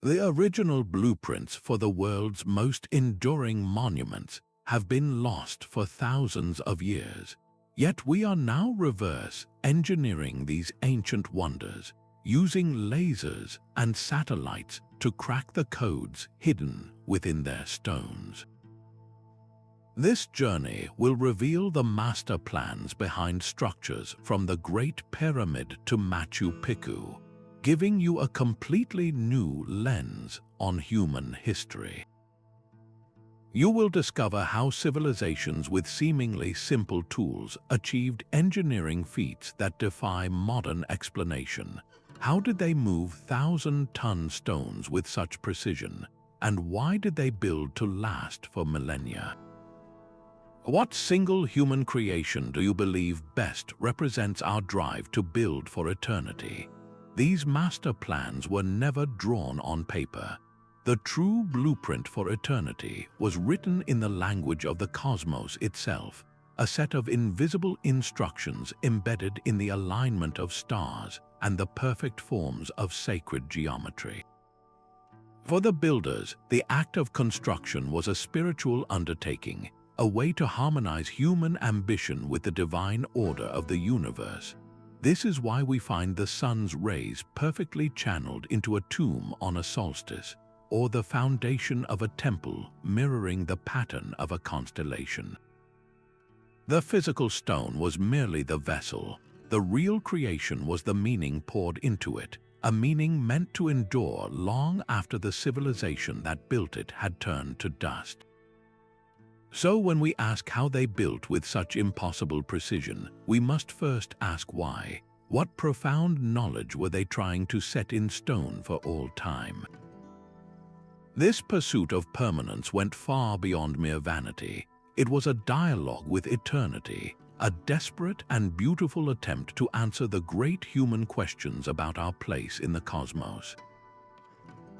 The original blueprints for the world's most enduring monuments have been lost for thousands of years. Yet we are now reverse engineering these ancient wonders, using lasers and satellites to crack the codes hidden within their stones. This journey will reveal the master plans behind structures from the Great Pyramid to Machu Picchu, giving you a completely new lens on human history. You will discover how civilizations with seemingly simple tools achieved engineering feats that defy modern explanation. How did they move 1,000-ton stones with such precision? And why did they build to last for millennia? What single human creation do you believe best represents our drive to build for eternity? These master plans were never drawn on paper. The true blueprint for eternity was written in the language of the cosmos itself, a set of invisible instructions embedded in the alignment of stars and the perfect forms of sacred geometry. For the builders, the act of construction was a spiritual undertaking, a way to harmonize human ambition with the divine order of the universe. This is why we find the sun's rays perfectly channeled into a tomb on a solstice, or the foundation of a temple mirroring the pattern of a constellation. The physical stone was merely the vessel. The real creation was the meaning poured into it, a meaning meant to endure long after the civilization that built it had turned to dust. So when we ask how they built with such impossible precision, we must first ask why. What profound knowledge were they trying to set in stone for all time? This pursuit of permanence went far beyond mere vanity. It was a dialogue with eternity, a desperate and beautiful attempt to answer the great human questions about our place in the cosmos.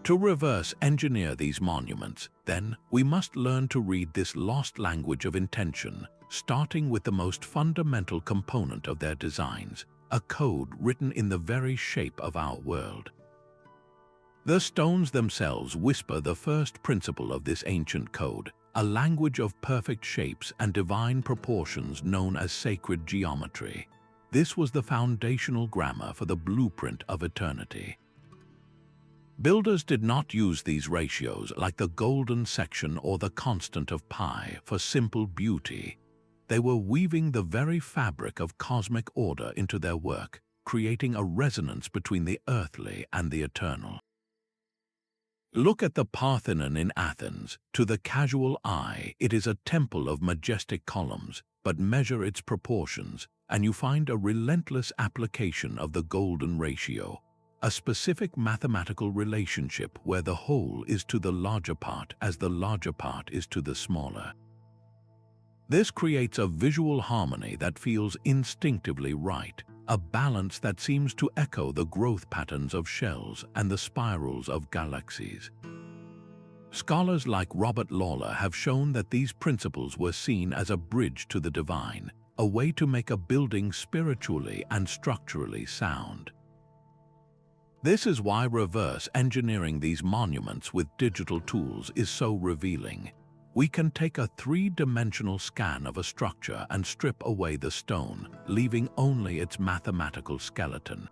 To reverse engineer these monuments, then, we must learn to read this lost language of intention, starting with the most fundamental component of their designs, a code written in the very shape of our world. The stones themselves whisper the first principle of this ancient code, a language of perfect shapes and divine proportions known as sacred geometry. This was the foundational grammar for the blueprint of eternity. Builders did not use these ratios like the golden section or the constant of pi for simple beauty. They were weaving the very fabric of cosmic order into their work, creating a resonance between the earthly and the eternal. Look at the Parthenon in Athens. To the casual eye, it is a temple of majestic columns, but measure its proportions, and you find a relentless application of the golden ratio, a specific mathematical relationship where the whole is to the larger part as the larger part is to the smaller. This creates a visual harmony that feels instinctively right, a balance that seems to echo the growth patterns of shells and the spirals of galaxies. Scholars like Robert Lawler have shown that these principles were seen as a bridge to the divine, a way to make a building spiritually and structurally sound. This is why reverse engineering these monuments with digital tools is so revealing. We can take a three-dimensional scan of a structure and strip away the stone, leaving only its mathematical skeleton.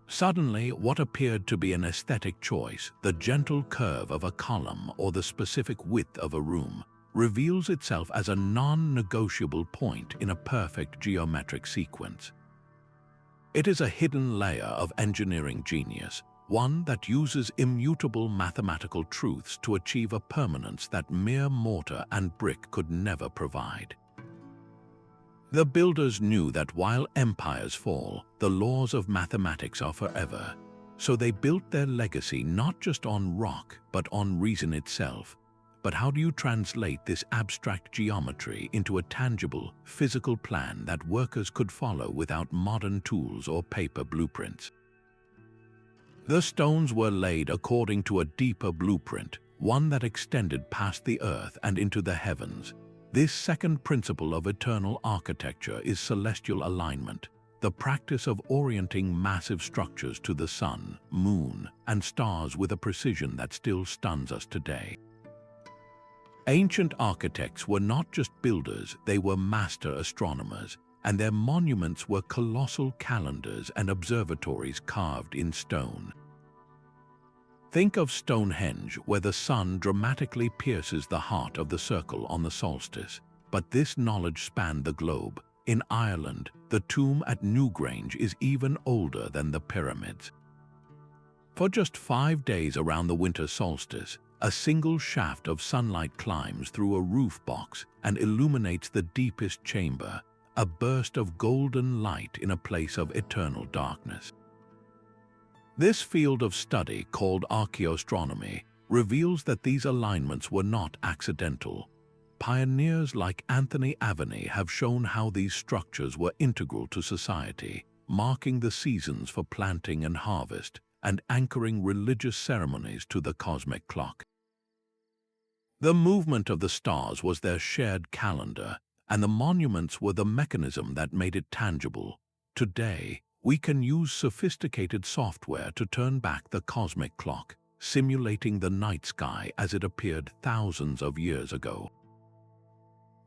Suddenly, what appeared to be an aesthetic choice, the gentle curve of a column or the specific width of a room, reveals itself as a non-negotiable point in a perfect geometric sequence. It is a hidden layer of engineering genius, one that uses immutable mathematical truths to achieve a permanence that mere mortar and brick could never provide. The builders knew that while empires fall, the laws of mathematics are forever, so they built their legacy not just on rock but on reason itself. But how do you translate this abstract geometry into a tangible, physical plan that workers could follow without modern tools or paper blueprints? The stones were laid according to a deeper blueprint, one that extended past the earth and into the heavens. This second principle of eternal architecture is celestial alignment, the the practice of orienting massive structures to the sun, moon, and stars with a precision that still stuns us today. Ancient architects were not just builders, they were master astronomers, and their monuments were colossal calendars and observatories carved in stone. Think of Stonehenge, where the sun dramatically pierces the heart of the circle on the solstice. But this knowledge spanned the globe. In Ireland, the tomb at Newgrange is even older than the pyramids. For just 5 days around the winter solstice, a single shaft of sunlight climbs through a roof box and illuminates the deepest chamber, a burst of golden light in a place of eternal darkness. This field of study, called archaeoastronomy, reveals that these alignments were not accidental. Pioneers like Anthony Aveni have shown how these structures were integral to society, marking the seasons for planting and harvest, and anchoring religious ceremonies to the cosmic clock. The movement of the stars was their shared calendar, and the monuments were the mechanism that made it tangible. Today, we can use sophisticated software to turn back the cosmic clock, simulating the night sky as it appeared thousands of years ago.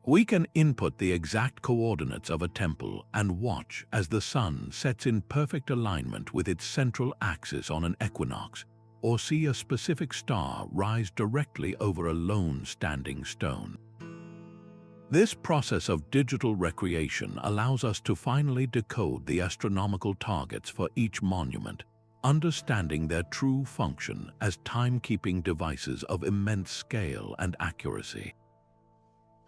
We can input the exact coordinates of a temple and watch as the sun sets in perfect alignment with its central axis on an equinox, or see a specific star rise directly over a lone standing stone. This process of digital recreation allows us to finally decode the astronomical targets for each monument, understanding their true function as timekeeping devices of immense scale and accuracy.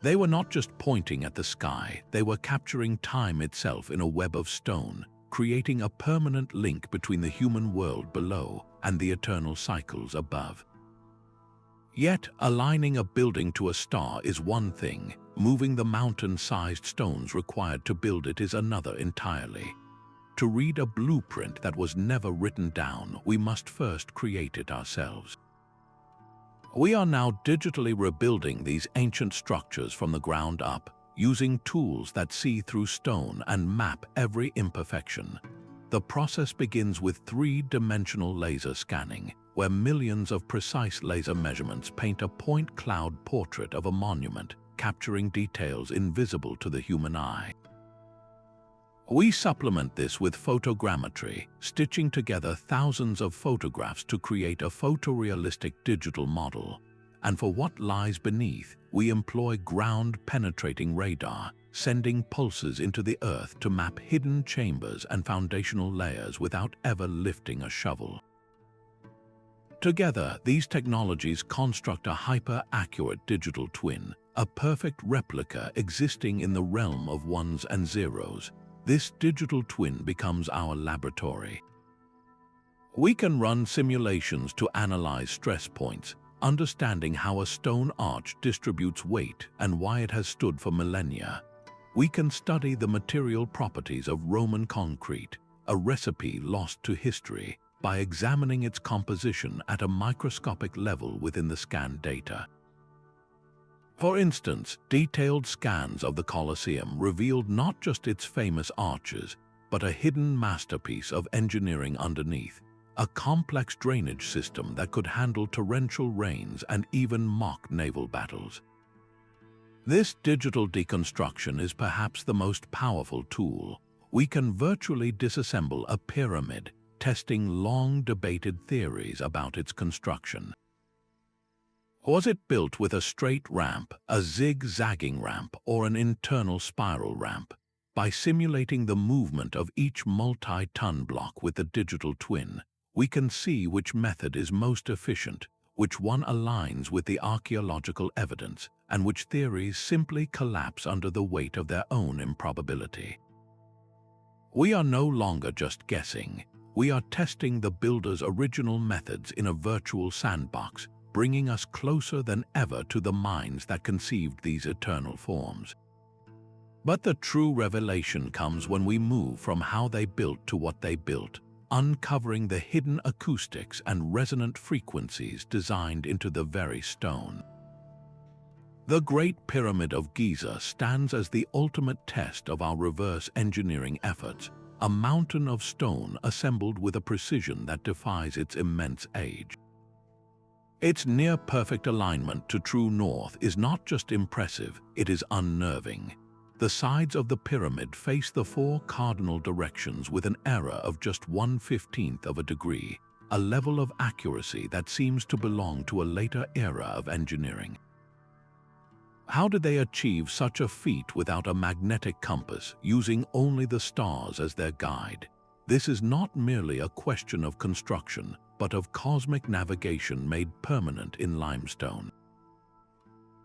They were not just pointing at the sky, they were capturing time itself in a web of stone, creating a permanent link between the human world below and the eternal cycles above. Yet, aligning a building to a star is one thing, moving the mountain-sized stones required to build it is another entirely. To read a blueprint that was never written down, we must first create it ourselves. We are now digitally rebuilding these ancient structures from the ground up, using tools that see through stone and map every imperfection. The process begins with three-dimensional laser scanning, where millions of precise laser measurements paint a point cloud portrait of a monument, capturing details invisible to the human eye. We supplement this with photogrammetry, stitching together thousands of photographs to create a photorealistic digital model. And for what lies beneath, we employ ground-penetrating radar, sending pulses into the earth to map hidden chambers and foundational layers without ever lifting a shovel. Together, these technologies construct a hyper-accurate digital twin, a perfect replica existing in the realm of ones and zeros. This digital twin becomes our laboratory. We can run simulations to analyze stress points, understanding how a stone arch distributes weight and why it has stood for millennia. We can study the material properties of Roman concrete, a recipe lost to history, by examining its composition at a microscopic level within the scanned data. For instance, detailed scans of the Colosseum revealed not just its famous arches, but a hidden masterpiece of engineering underneath, a complex drainage system that could handle torrential rains and even mock naval battles. This digital deconstruction is perhaps the most powerful tool. We can virtually disassemble a pyramid, testing long-debated theories about its construction. Was it built with a straight ramp, a zig-zagging ramp, or an internal spiral ramp? By simulating the movement of each multi-ton block with the digital twin, we can see which method is most efficient, which one aligns with the archaeological evidence, and which theories simply collapse under the weight of their own improbability. We are no longer just guessing. We are testing the builder's original methods in a virtual sandbox, bringing us closer than ever to the minds that conceived these eternal forms. But the true revelation comes when we move from how they built to what they built, uncovering the hidden acoustics and resonant frequencies designed into the very stone. The Great Pyramid of Giza stands as the ultimate test of our reverse engineering efforts, a mountain of stone assembled with a precision that defies its immense age. Its near-perfect alignment to true north is not just impressive, it is unnerving. The sides of the pyramid face the four cardinal directions with an error of just 1/15 of a degree, a level of accuracy that seems to belong to a later era of engineering. How did they achieve such a feat without a magnetic compass, using only the stars as their guide? This is not merely a question of construction, but of cosmic navigation made permanent in limestone.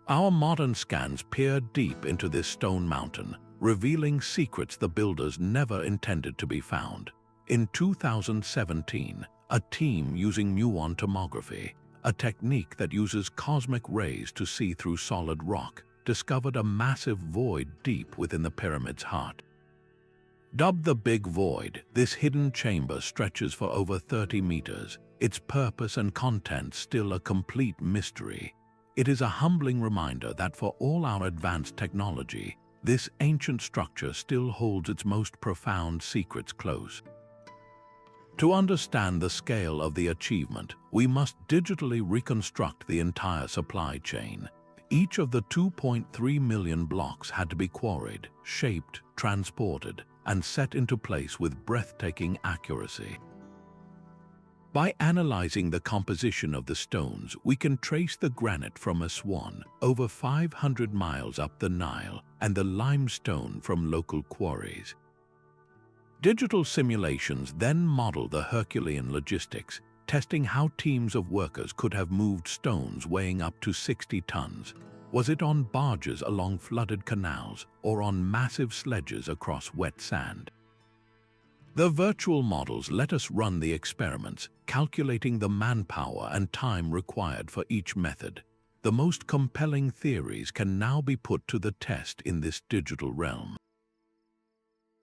Our modern scans peer deep into this stone mountain, revealing secrets the builders never intended to be found. In 2017, a team using muon tomography, a technique that uses cosmic rays to see through solid rock, discovered a massive void deep within the pyramid's heart. Dubbed the Big Void, this hidden chamber stretches for over 30 meters, its purpose and contents still a complete mystery. It is a humbling reminder that for all our advanced technology, this ancient structure still holds its most profound secrets close. To understand the scale of the achievement, we must digitally reconstruct the entire supply chain. Each of the 2.3 million blocks had to be quarried, shaped, transported, and set into place with breathtaking accuracy. By analyzing the composition of the stones, we can trace the granite from Aswan, over 500 miles up the Nile, and the limestone from local quarries. Digital simulations then model the Herculean logistics, testing how teams of workers could have moved stones weighing up to 60 tons. Was it on barges along flooded canals or on massive sledges across wet sand? The virtual models let us run the experiments, calculating the manpower and time required for each method. The most compelling theories can now be put to the test in this digital realm.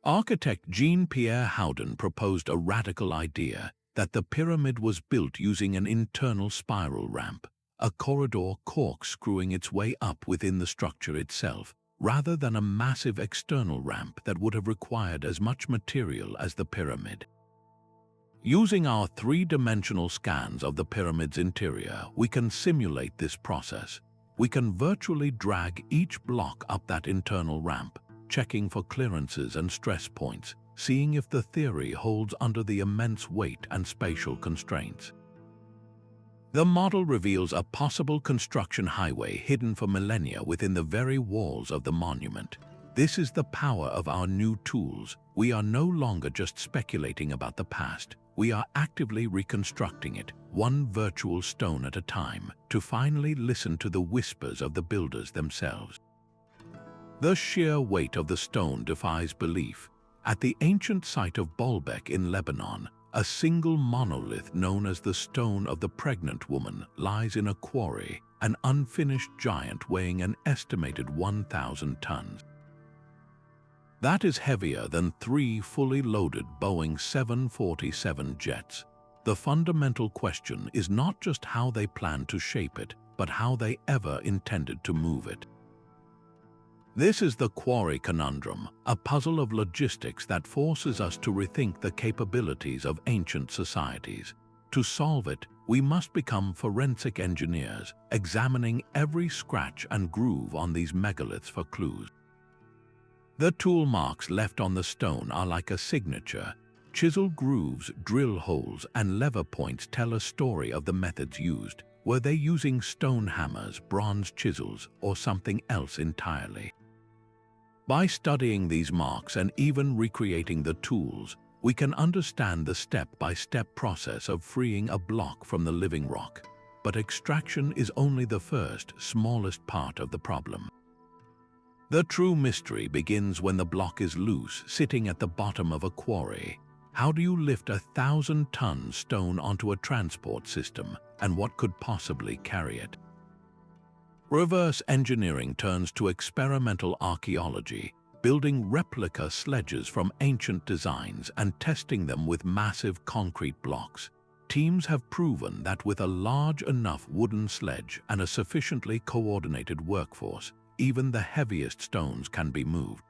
Architect Jean-Pierre Houdin proposed a radical idea that the pyramid was built using an internal spiral ramp, a corridor corkscrewing its way up within the structure itself, rather than a massive external ramp that would have required as much material as the pyramid. Using our three-dimensional scans of the pyramid's interior, we can simulate this process. We can virtually drag each block up that internal ramp, checking for clearances and stress points, seeing if the theory holds under the immense weight and spatial constraints. The model reveals a possible construction highway hidden for millennia within the very walls of the monument. This is the power of our new tools. We are no longer just speculating about the past. We are actively reconstructing it, one virtual stone at a time, to finally listen to the whispers of the builders themselves. The sheer weight of the stone defies belief. At the ancient site of Balbeck in Lebanon, a single monolith known as the Stone of the Pregnant Woman lies in a quarry, an unfinished giant weighing an estimated 1,000 tons. That is heavier than 3 fully loaded Boeing 747 jets. The fundamental question is not just how they plan to shape it, but how they ever intended to move it. This is the quarry conundrum, a puzzle of logistics that forces us to rethink the capabilities of ancient societies. To solve it, we must become forensic engineers, examining every scratch and groove on these megaliths for clues. The tool marks left on the stone are like a signature. Chiseled grooves, drill holes, and lever points tell a story of the methods used. Were they using stone hammers, bronze chisels, or something else entirely? By studying these marks and even recreating the tools, we can understand the step-by-step process of freeing a block from the living rock. But extraction is only the first, smallest part of the problem. The true mystery begins when the block is loose, sitting at the bottom of a quarry. How do you lift 1,000-ton stone onto a transport system, and what could possibly carry it? Reverse engineering turns to experimental archaeology, building replica sledges from ancient designs and testing them with massive concrete blocks. Teams have proven that with a large enough wooden sledge and a sufficiently coordinated workforce, even the heaviest stones can be moved.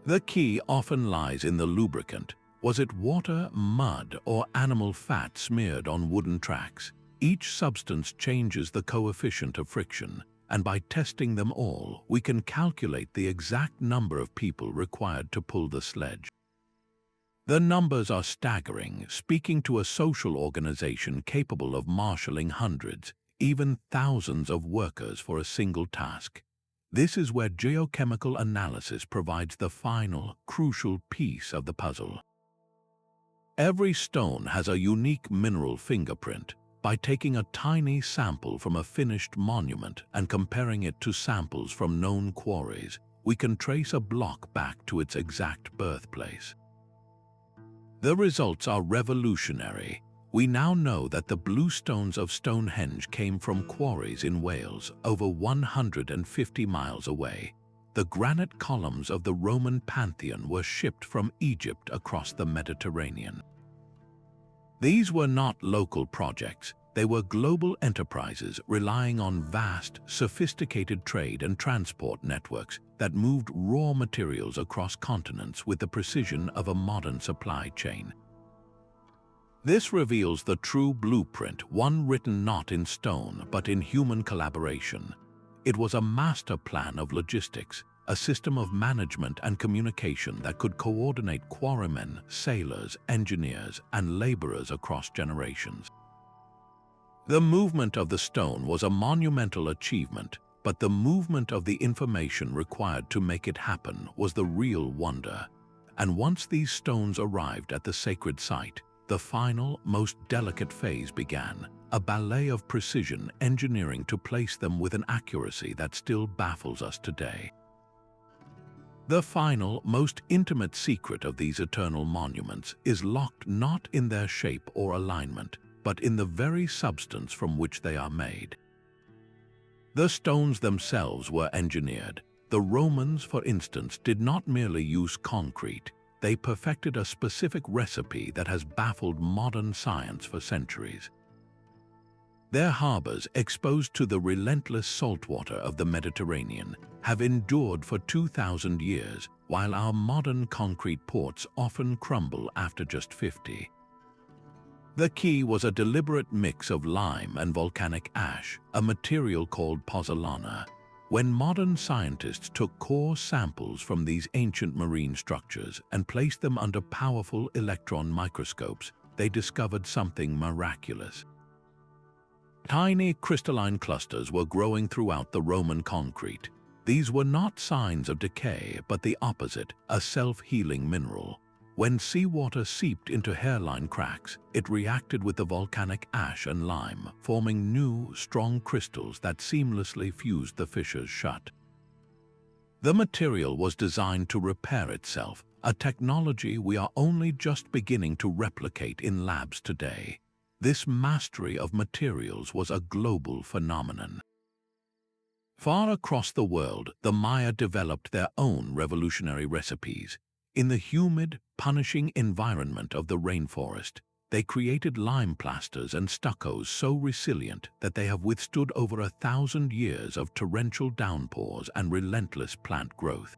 The key often lies in the lubricant. Was it water, mud, or animal fat smeared on wooden tracks? Each substance changes the coefficient of friction, and by testing them all, we can calculate the exact number of people required to pull the sledge. The numbers are staggering, speaking to a social organization capable of marshalling hundreds, even thousands of workers for a single task. This is where geochemical analysis provides the final, crucial piece of the puzzle. Every stone has a unique mineral fingerprint. By taking a tiny sample from a finished monument and comparing it to samples from known quarries, we can trace a block back to its exact birthplace. The results are revolutionary. We now know that the blue stones of Stonehenge came from quarries in Wales, over 150 miles away. The granite columns of the Roman Pantheon were shipped from Egypt across the Mediterranean. These were not local projects. They were global enterprises relying on vast, sophisticated trade and transport networks that moved raw materials across continents with the precision of a modern supply chain. This reveals the true blueprint, one written not in stone but in human collaboration. It was a master plan of logistics, a system of management and communication that could coordinate quarrymen, sailors, engineers, and laborers across generations. The movement of the stone was a monumental achievement, but the movement of the information required to make it happen was the real wonder. And once these stones arrived at the sacred site, the final, most delicate phase began, a ballet of precision engineering to place them with an accuracy that still baffles us today. The final, most intimate secret of these eternal monuments is locked not in their shape or alignment, but in the very substance from which they are made. The stones themselves were engineered. The Romans, for instance, did not merely use concrete. They perfected a specific recipe that has baffled modern science for centuries. Their harbors, exposed to the relentless saltwater of the Mediterranean, have endured for 2,000 years, while our modern concrete ports often crumble after just 50. The key was a deliberate mix of lime and volcanic ash, a material called pozzolana. When modern scientists took core samples from these ancient marine structures and placed them under powerful electron microscopes, they discovered something miraculous. Tiny crystalline clusters were growing throughout the Roman concrete. These were not signs of decay, but the opposite, a self-healing mineral. When seawater seeped into hairline cracks, it reacted with the volcanic ash and lime, forming new, strong crystals that seamlessly fused the fissures shut. The material was designed to repair itself, a technology we are only just beginning to replicate in labs today. This mastery of materials was a global phenomenon. Far across the world, the Maya developed their own revolutionary recipes. In the humid, punishing environment of the rainforest, they created lime plasters and stuccos so resilient that they have withstood over 1,000 years of torrential downpours and relentless plant growth.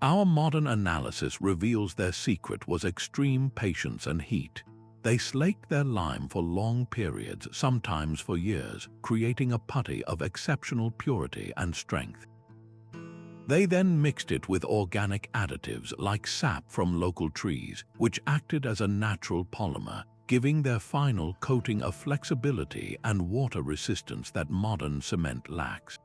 Our modern analysis reveals their secret was extreme patience and heat. They slaked their lime for long periods, sometimes for years, creating a putty of exceptional purity and strength. They then mixed it with organic additives like sap from local trees, which acted as a natural polymer, giving their final coating a flexibility and water resistance that modern cement lacks.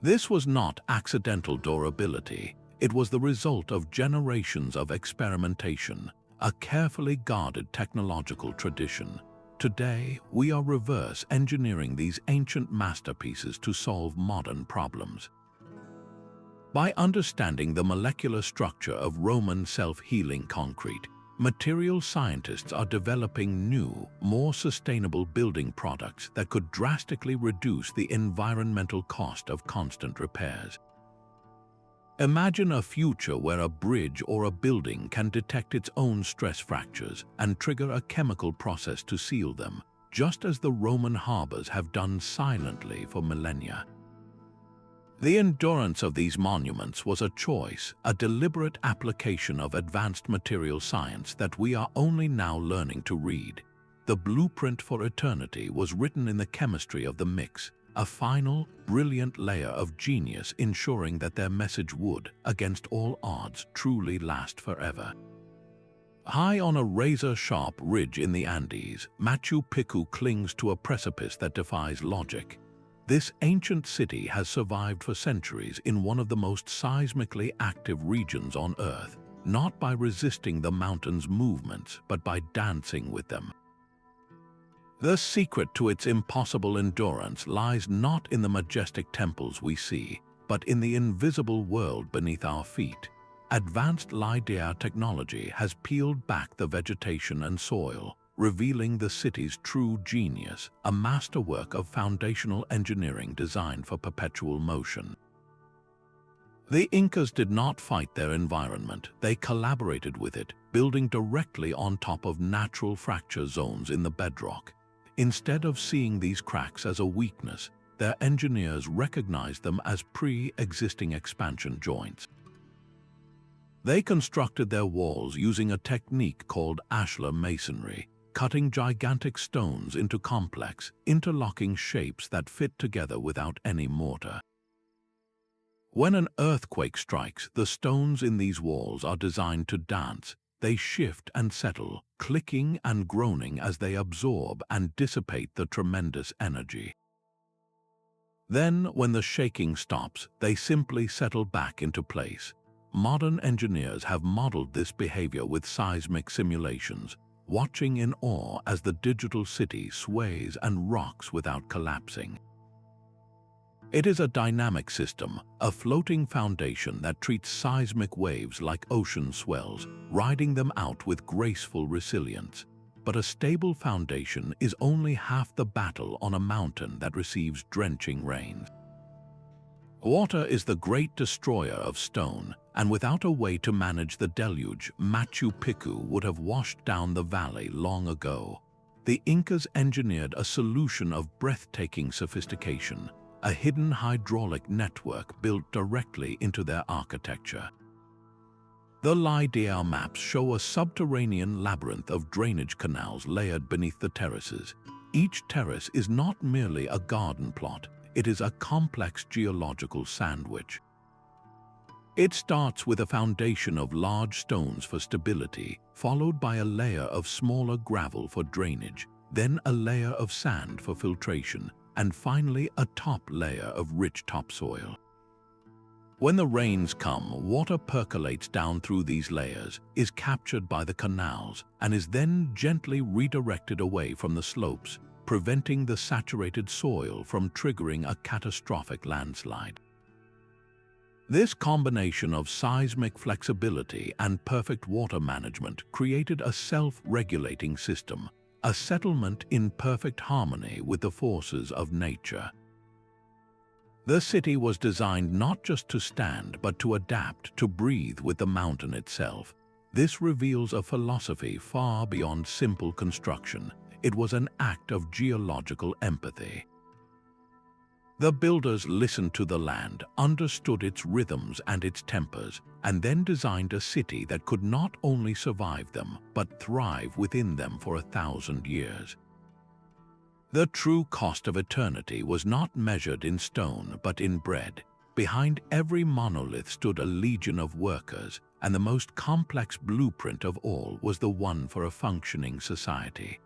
This was not accidental durability. It was the result of generations of experimentation, a carefully guarded technological tradition. Today, we are reverse engineering these ancient masterpieces to solve modern problems. By understanding the molecular structure of Roman self-healing concrete, material scientists are developing new, more sustainable building products that could drastically reduce the environmental cost of constant repairs. Imagine a future where a bridge or a building can detect its own stress fractures and trigger a chemical process to seal them, just as the Roman harbors have done silently for millennia. The endurance of these monuments was a choice, a deliberate application of advanced material science that we are only now learning to read. The blueprint for eternity was written in the chemistry of the mix, a final, brilliant layer of genius ensuring that their message would, against all odds, truly last forever. High on a razor-sharp ridge in the Andes, Machu Picchu clings to a precipice that defies logic. This ancient city has survived for centuries in one of the most seismically active regions on Earth, not by resisting the mountain's movements, but by dancing with them. The secret to its impossible endurance lies not in the majestic temples we see, but in the invisible world beneath our feet. Advanced LiDAR technology has peeled back the vegetation and soil, revealing the city's true genius, a masterwork of foundational engineering designed for perpetual motion. The Incas did not fight their environment, they collaborated with it, building directly on top of natural fracture zones in the bedrock. Instead of seeing these cracks as a weakness, their engineers recognized them as pre-existing expansion joints. They constructed their walls using a technique called ashlar masonry, cutting gigantic stones into complex, interlocking shapes that fit together without any mortar. When an earthquake strikes, the stones in these walls are designed to dance. They shift and settle, clicking and groaning as they absorb and dissipate the tremendous energy. Then, when the shaking stops, they simply settle back into place. Modern engineers have modeled this behavior with seismic simulations, watching in awe as the digital city sways and rocks without collapsing. It is a dynamic system, a floating foundation that treats seismic waves like ocean swells, riding them out with graceful resilience. But a stable foundation is only half the battle on a mountain that receives drenching rains. Water is the great destroyer of stone, and without a way to manage the deluge, Machu Picchu would have washed down the valley long ago. The Incas engineered a solution of breathtaking sophistication, a hidden hydraulic network built directly into their architecture. The LiDAR maps show a subterranean labyrinth of drainage canals layered beneath the terraces. Each terrace is not merely a garden plot, it is a complex geological sandwich. It starts with a foundation of large stones for stability, followed by a layer of smaller gravel for drainage, then a layer of sand for filtration, and finally a top layer of rich topsoil. When the rains come, water percolates down through these layers, is captured by the canals, and is then gently redirected away from the slopes, preventing the saturated soil from triggering a catastrophic landslide. This combination of seismic flexibility and perfect water management created a self-regulating system, a settlement in perfect harmony with the forces of nature. The city was designed not just to stand, but to adapt, to breathe with the mountain itself. This reveals a philosophy far beyond simple construction. It was an act of geological empathy. The builders listened to the land, understood its rhythms and its tempers, and then designed a city that could not only survive them, but thrive within them for 1,000 years. The true cost of eternity was not measured in stone, but in bread. Behind every monolith stood a legion of workers, and the most complex blueprint of all was the one for a functioning society.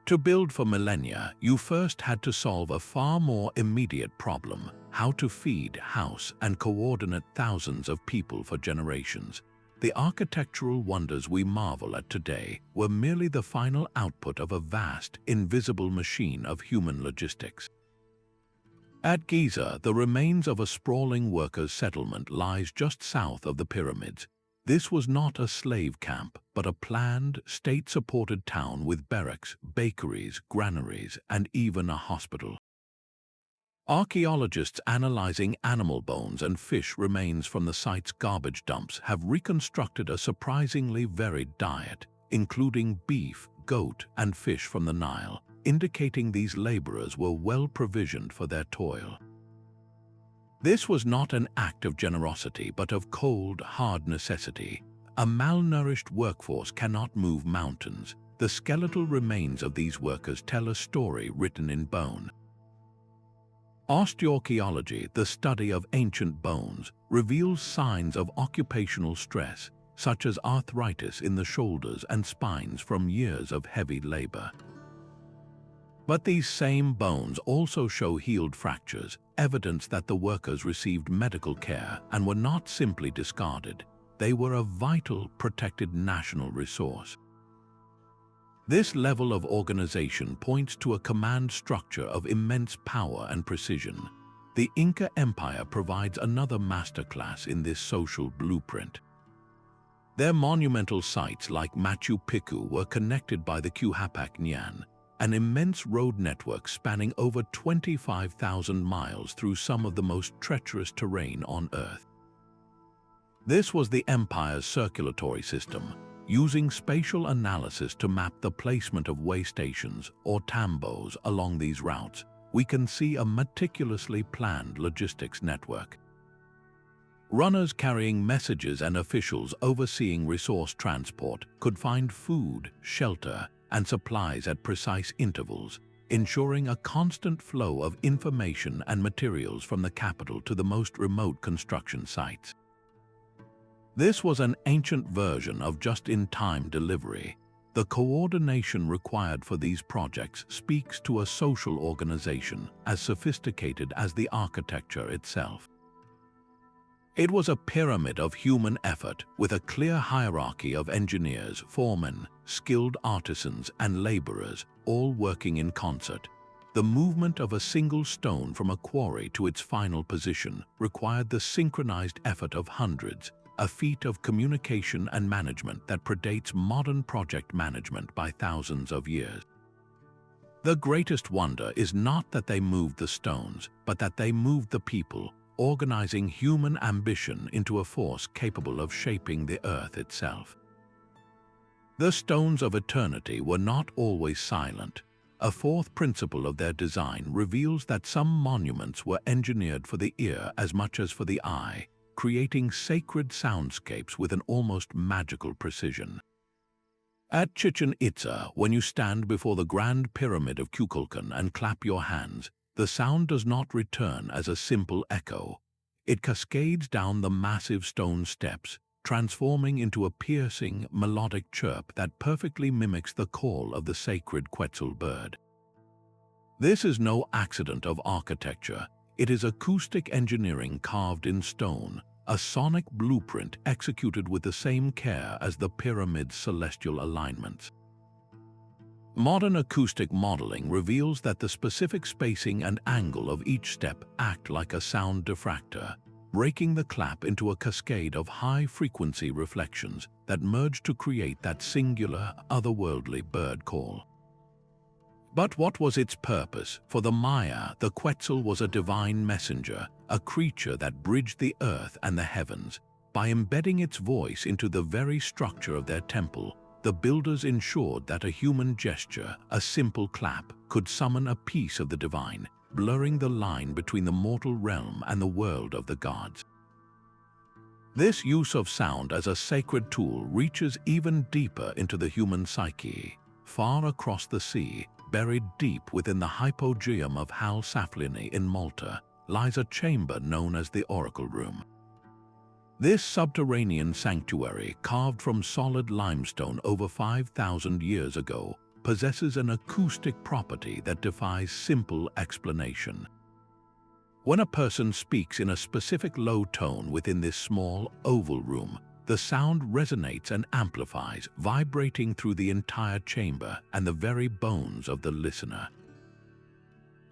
To build for millennia, you first had to solve a far more immediate problem: how to feed, house, and coordinate thousands of people for generations. The architectural wonders we marvel at today were merely the final output of a vast, invisible machine of human logistics. At Giza, the remains of a sprawling workers' settlement lies just south of the pyramids. This was not a slave camp, but a planned, state-supported town with barracks, bakeries, granaries, and even a hospital. Archaeologists analyzing animal bones and fish remains from the site's garbage dumps have reconstructed a surprisingly varied diet, including beef, goat, and fish from the Nile, indicating these laborers were well provisioned for their toil. This was not an act of generosity, but of cold, hard necessity. A malnourished workforce cannot move mountains. The skeletal remains of these workers tell a story written in bone. Osteoarchaeology, the study of ancient bones, reveals signs of occupational stress, such as arthritis in the shoulders and spines from years of heavy labor. But these same bones also show healed fractures, evidence that the workers received medical care and were not simply discarded. They were a vital, protected national resource. This level of organization points to a command structure of immense power and precision. The Inca Empire provides another masterclass in this social blueprint. Their monumental sites like Machu Picchu were connected by the Hypogeum, an immense road network spanning over 25,000 miles through some of the most treacherous terrain on Earth. This was the empire's circulatory system, using spatial analysis to map the placement of way stations or tambos along these routes. We can see a meticulously planned logistics network. Runners carrying messages and officials overseeing resource transport could find food, shelter, and supplies at precise intervals, ensuring a constant flow of information and materials from the capital to the most remote construction sites. This was an ancient version of just-in-time delivery. The coordination required for these projects speaks to a social organization as sophisticated as the architecture itself. It was a pyramid of human effort with a clear hierarchy of engineers, foremen, skilled artisans, and laborers, all working in concert. The movement of a single stone from a quarry to its final position required the synchronized effort of hundreds, a feat of communication and management that predates modern project management by thousands of years. The greatest wonder is not that they moved the stones, but that they moved the people, organizing human ambition into a force capable of shaping the earth itself. The stones of eternity were not always silent. A fourth principle of their design reveals that some monuments were engineered for the ear as much as for the eye, creating sacred soundscapes with an almost magical precision. At Chichen Itza, when you stand before the Grand Pyramid of Kukulkan and clap your hands, the sound does not return as a simple echo. It cascades down the massive stone steps, transforming into a piercing, melodic chirp that perfectly mimics the call of the sacred Quetzal bird. This is no accident of architecture. It is acoustic engineering carved in stone, a sonic blueprint executed with the same care as the pyramid's celestial alignments. Modern acoustic modeling reveals that the specific spacing and angle of each step act like a sound diffractor, breaking the clap into a cascade of high-frequency reflections that merge to create that singular, otherworldly bird call. But what was its purpose? For the Maya, the Quetzal was a divine messenger, a creature that bridged the earth and the heavens. By embedding its voice into the very structure of their temple, the builders ensured that a human gesture, a simple clap, could summon a piece of the divine, blurring the line between the mortal realm and the world of the gods. This use of sound as a sacred tool reaches even deeper into the human psyche. Far across the sea, buried deep within the Hypogeum of Hal Saflieni in Malta, lies a chamber known as the Oracle Room. This subterranean sanctuary, carved from solid limestone over 5,000 years ago, possesses an acoustic property that defies simple explanation. When a person speaks in a specific low tone within this small, oval room, the sound resonates and amplifies, vibrating through the entire chamber and the very bones of the listener.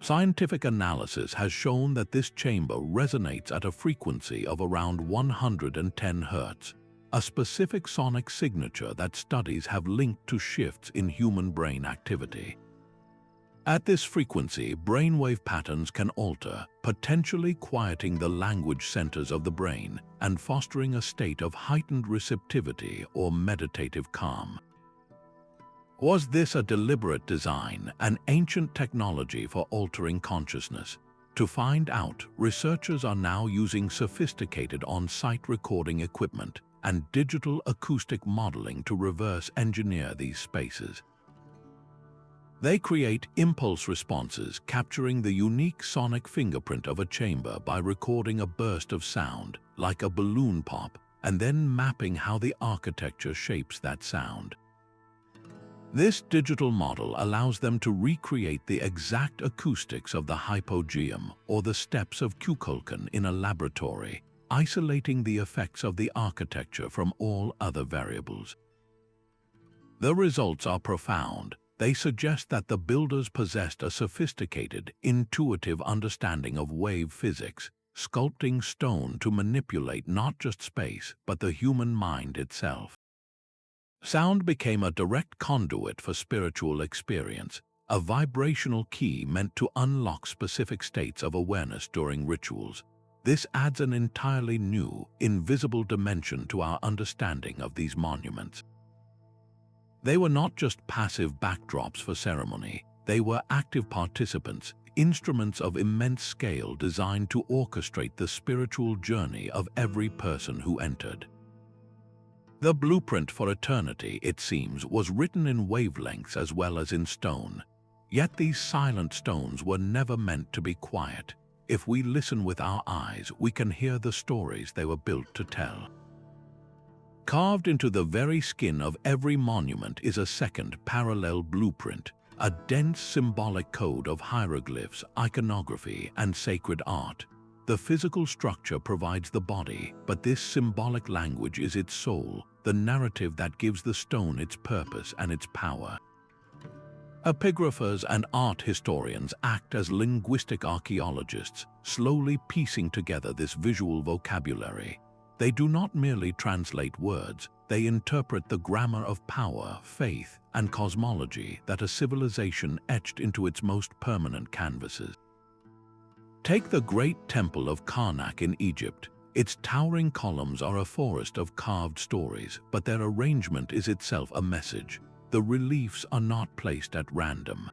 Scientific analysis has shown that this chamber resonates at a frequency of around 110 Hz, a specific sonic signature that studies have linked to shifts in human brain activity. At this frequency, brainwave patterns can alter, potentially quieting the language centers of the brain and fostering a state of heightened receptivity or meditative calm. Was this a deliberate design, an ancient technology for altering consciousness? To find out, researchers are now using sophisticated on-site recording equipment and digital acoustic modeling to reverse engineer these spaces. They create impulse responses, capturing the unique sonic fingerprint of a chamber by recording a burst of sound, like a balloon pop, and then mapping how the architecture shapes that sound. This digital model allows them to recreate the exact acoustics of the Hypogeum or the steps of Kukulkan in a laboratory, isolating the effects of the architecture from all other variables. The results are profound. They suggest that the builders possessed a sophisticated, intuitive understanding of wave physics, sculpting stone to manipulate not just space, but the human mind itself. Sound became a direct conduit for spiritual experience, a vibrational key meant to unlock specific states of awareness during rituals. This adds an entirely new, invisible dimension to our understanding of these monuments. They were not just passive backdrops for ceremony, they were active participants, instruments of immense scale designed to orchestrate the spiritual journey of every person who entered. The blueprint for eternity, it seems, was written in wavelengths as well as in stone. Yet these silent stones were never meant to be quiet. If we listen with our eyes, we can hear the stories they were built to tell. Carved into the very skin of every monument is a second parallel blueprint, a dense symbolic code of hieroglyphs, iconography, and sacred art. The physical structure provides the body, but this symbolic language is its soul, the narrative that gives the stone its purpose and its power. Epigraphers and art historians act as linguistic archaeologists, slowly piecing together this visual vocabulary. They do not merely translate words, they interpret the grammar of power, faith, and cosmology that a civilization etched into its most permanent canvases. Take the great temple of Karnak in Egypt. Its towering columns are a forest of carved stories, but their arrangement is itself a message. The reliefs are not placed at random.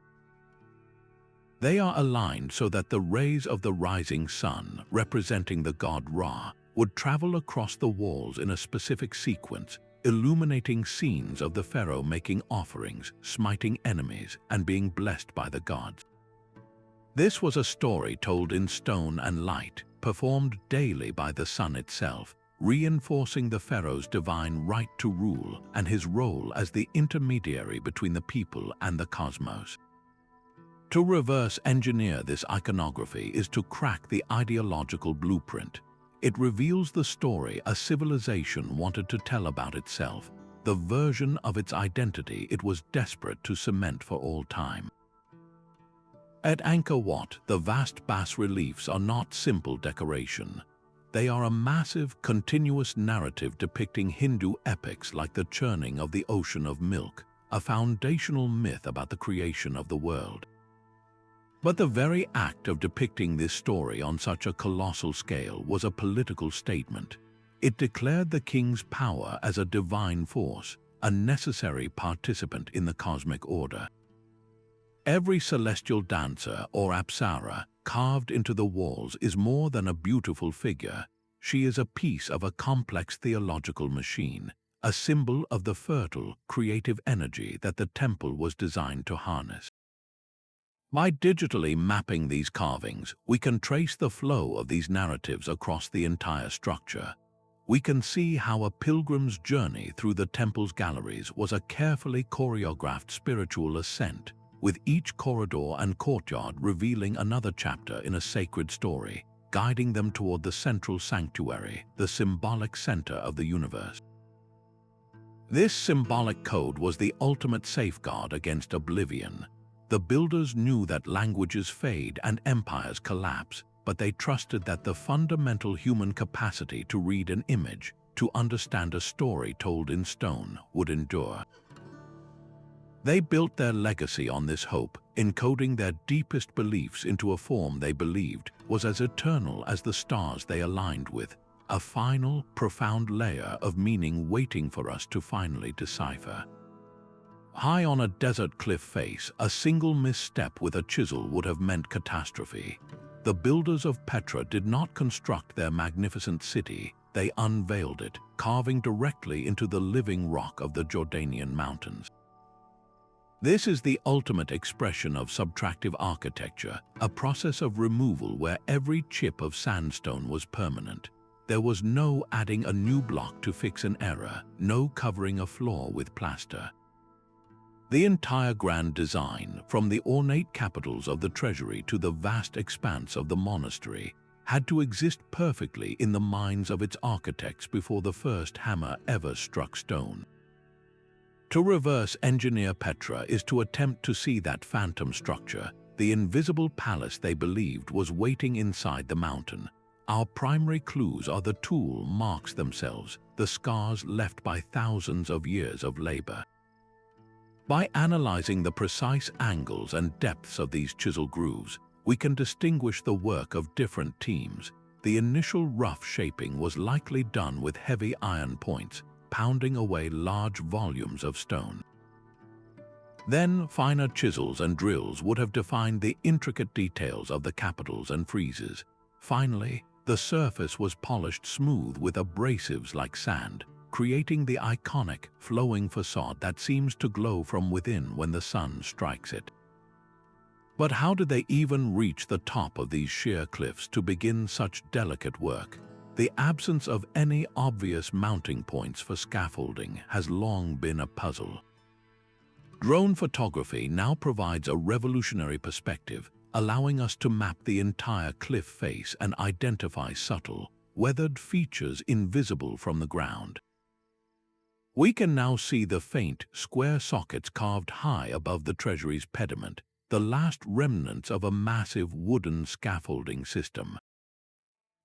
They are aligned so that the rays of the rising sun, representing the god Ra, would travel across the walls in a specific sequence, illuminating scenes of the pharaoh making offerings, smiting enemies, and being blessed by the gods. This was a story told in stone and light, performed daily by the sun itself, reinforcing the pharaoh's divine right to rule and his role as the intermediary between the people and the cosmos. To reverse engineer this iconography is to crack the ideological blueprint. It reveals the story a civilization wanted to tell about itself, the version of its identity it was desperate to cement for all time. At Angkor Wat, the vast bas-reliefs are not simple decoration. They are a massive, continuous narrative depicting Hindu epics like the churning of the ocean of milk, a foundational myth about the creation of the world. But the very act of depicting this story on such a colossal scale was a political statement. It declared the king's power as a divine force, a necessary participant in the cosmic order. Every celestial dancer or apsara carved into the walls is more than a beautiful figure. She is a piece of a complex theological machine, a symbol of the fertile, creative energy that the temple was designed to harness. By digitally mapping these carvings, we can trace the flow of these narratives across the entire structure. We can see how a pilgrim's journey through the temple's galleries was a carefully choreographed spiritual ascent, with each corridor and courtyard revealing another chapter in a sacred story, guiding them toward the central sanctuary, the symbolic center of the universe. This symbolic code was the ultimate safeguard against oblivion. The builders knew that languages fade and empires collapse, but they trusted that the fundamental human capacity to read an image, to understand a story told in stone, would endure. They built their legacy on this hope, encoding their deepest beliefs into a form they believed was as eternal as the stars they aligned with, a final, profound layer of meaning waiting for us to finally decipher. High on a desert cliff face, a single misstep with a chisel would have meant catastrophe. The builders of Petra did not construct their magnificent city, they unveiled it, carving directly into the living rock of the Jordanian mountains. This is the ultimate expression of subtractive architecture, a process of removal where every chip of sandstone was permanent. There was no adding a new block to fix an error, no covering a flaw with plaster. The entire grand design, from the ornate capitals of the treasury to the vast expanse of the monastery, had to exist perfectly in the minds of its architects before the first hammer ever struck stone. To reverse engineer Petra is to attempt to see that phantom structure, the invisible palace they believed was waiting inside the mountain. Our primary clues are the tool marks themselves, the scars left by thousands of years of labor. By analyzing the precise angles and depths of these chisel grooves, we can distinguish the work of different teams. The initial rough shaping was likely done with heavy iron points, pounding away large volumes of stone. Then, finer chisels and drills would have defined the intricate details of the capitals and friezes. Finally, the surface was polished smooth with abrasives like sand, creating the iconic, flowing facade that seems to glow from within when the sun strikes it. But how did they even reach the top of these sheer cliffs to begin such delicate work? The absence of any obvious mounting points for scaffolding has long been a puzzle. Drone photography now provides a revolutionary perspective, allowing us to map the entire cliff face and identify subtle, weathered features invisible from the ground. We can now see the faint, square sockets carved high above the treasury's pediment, the last remnants of a massive wooden scaffolding system.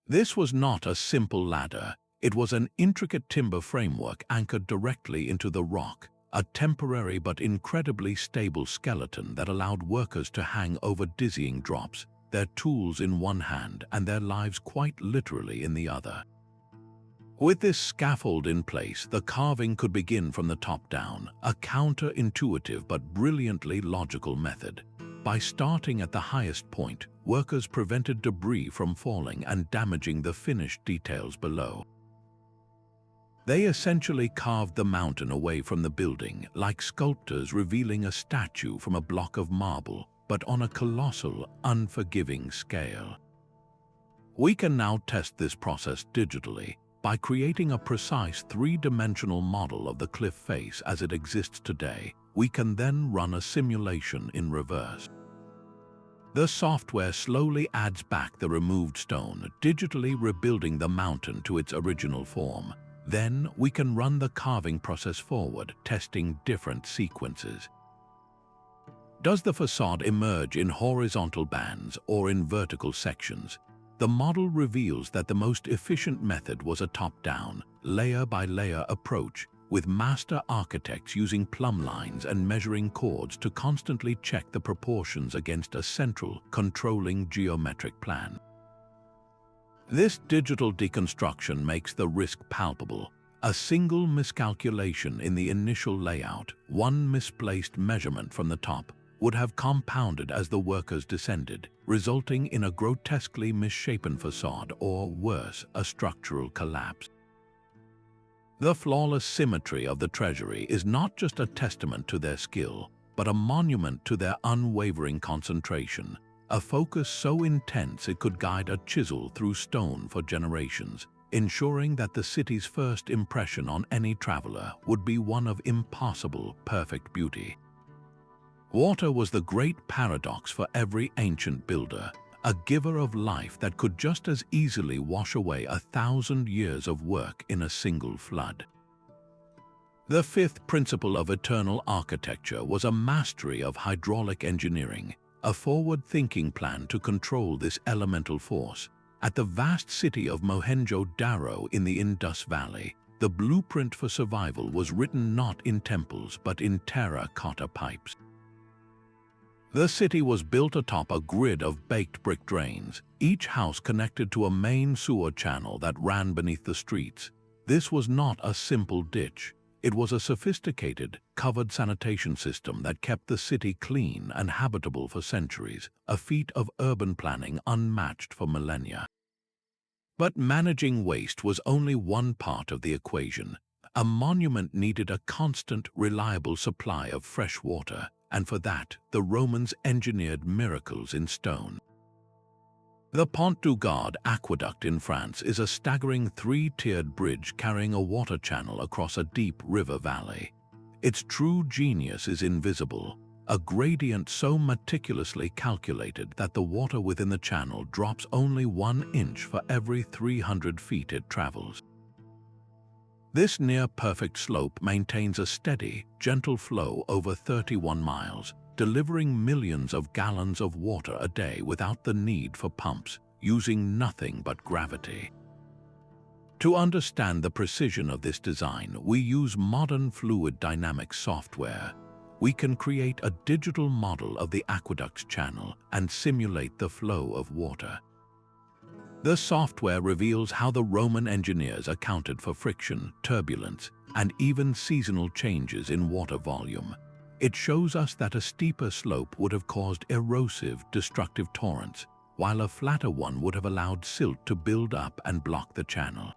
This was not a simple ladder, it was an intricate timber framework anchored directly into the rock, a temporary but incredibly stable skeleton that allowed workers to hang over dizzying drops, their tools in one hand and their lives quite literally in the other. With this scaffold in place, the carving could begin from the top down, a counterintuitive but brilliantly logical method. By starting at the highest point, workers prevented debris from falling and damaging the finished details below. They essentially carved the mountain away from the building, like sculptors revealing a statue from a block of marble, but on a colossal, unforgiving scale. We can now test this process digitally. By creating a precise three-dimensional model of the cliff face as it exists today, we can then run a simulation in reverse. The software slowly adds back the removed stone, digitally rebuilding the mountain to its original form. Then we can run the carving process forward, testing different sequences. Does the facade emerge in horizontal bands or in vertical sections? The model reveals that the most efficient method was a top-down, layer-by-layer approach, with master architects using plumb lines and measuring chords to constantly check the proportions against a central, controlling geometric plan. This digital deconstruction makes the risk palpable. A single miscalculation in the initial layout, one misplaced measurement from the top, would have compounded as the workers descended, resulting in a grotesquely misshapen facade or, worse, a structural collapse. The flawless symmetry of the treasury is not just a testament to their skill, but a monument to their unwavering concentration, a focus so intense it could guide a chisel through stone for generations, ensuring that the city's first impression on any traveler would be one of impossible, perfect beauty. Water was the great paradox for every ancient builder, a giver of life that could just as easily wash away 1,000 years of work in a single flood. The fifth principle of eternal architecture was a mastery of hydraulic engineering, a forward-thinking plan to control this elemental force. At the vast city of Mohenjo-Daro in the Indus Valley, the blueprint for survival was written not in temples but in terracotta pipes. The city was built atop a grid of baked brick drains, each house connected to a main sewer channel that ran beneath the streets. This was not a simple ditch. It was a sophisticated, covered sanitation system that kept the city clean and habitable for centuries, a feat of urban planning unmatched for millennia. But managing waste was only one part of the equation. A monument needed a constant, reliable supply of fresh water, and for that, the Romans engineered miracles in stone. The Pont du Gard aqueduct in France is a staggering three-tiered bridge carrying a water channel across a deep river valley. Its true genius is invisible, a gradient so meticulously calculated that the water within the channel drops only 1 inch for every 300 feet it travels. This near-perfect slope maintains a steady, gentle flow over 31 miles, delivering millions of gallons of water a day without the need for pumps, using nothing but gravity. To understand the precision of this design, we use modern fluid dynamics software. We can create a digital model of the aqueduct's channel and simulate the flow of water. The software reveals how the Roman engineers accounted for friction, turbulence, and even seasonal changes in water volume. It shows us that a steeper slope would have caused erosive, destructive torrents, while a flatter one would have allowed silt to build up and block the channel.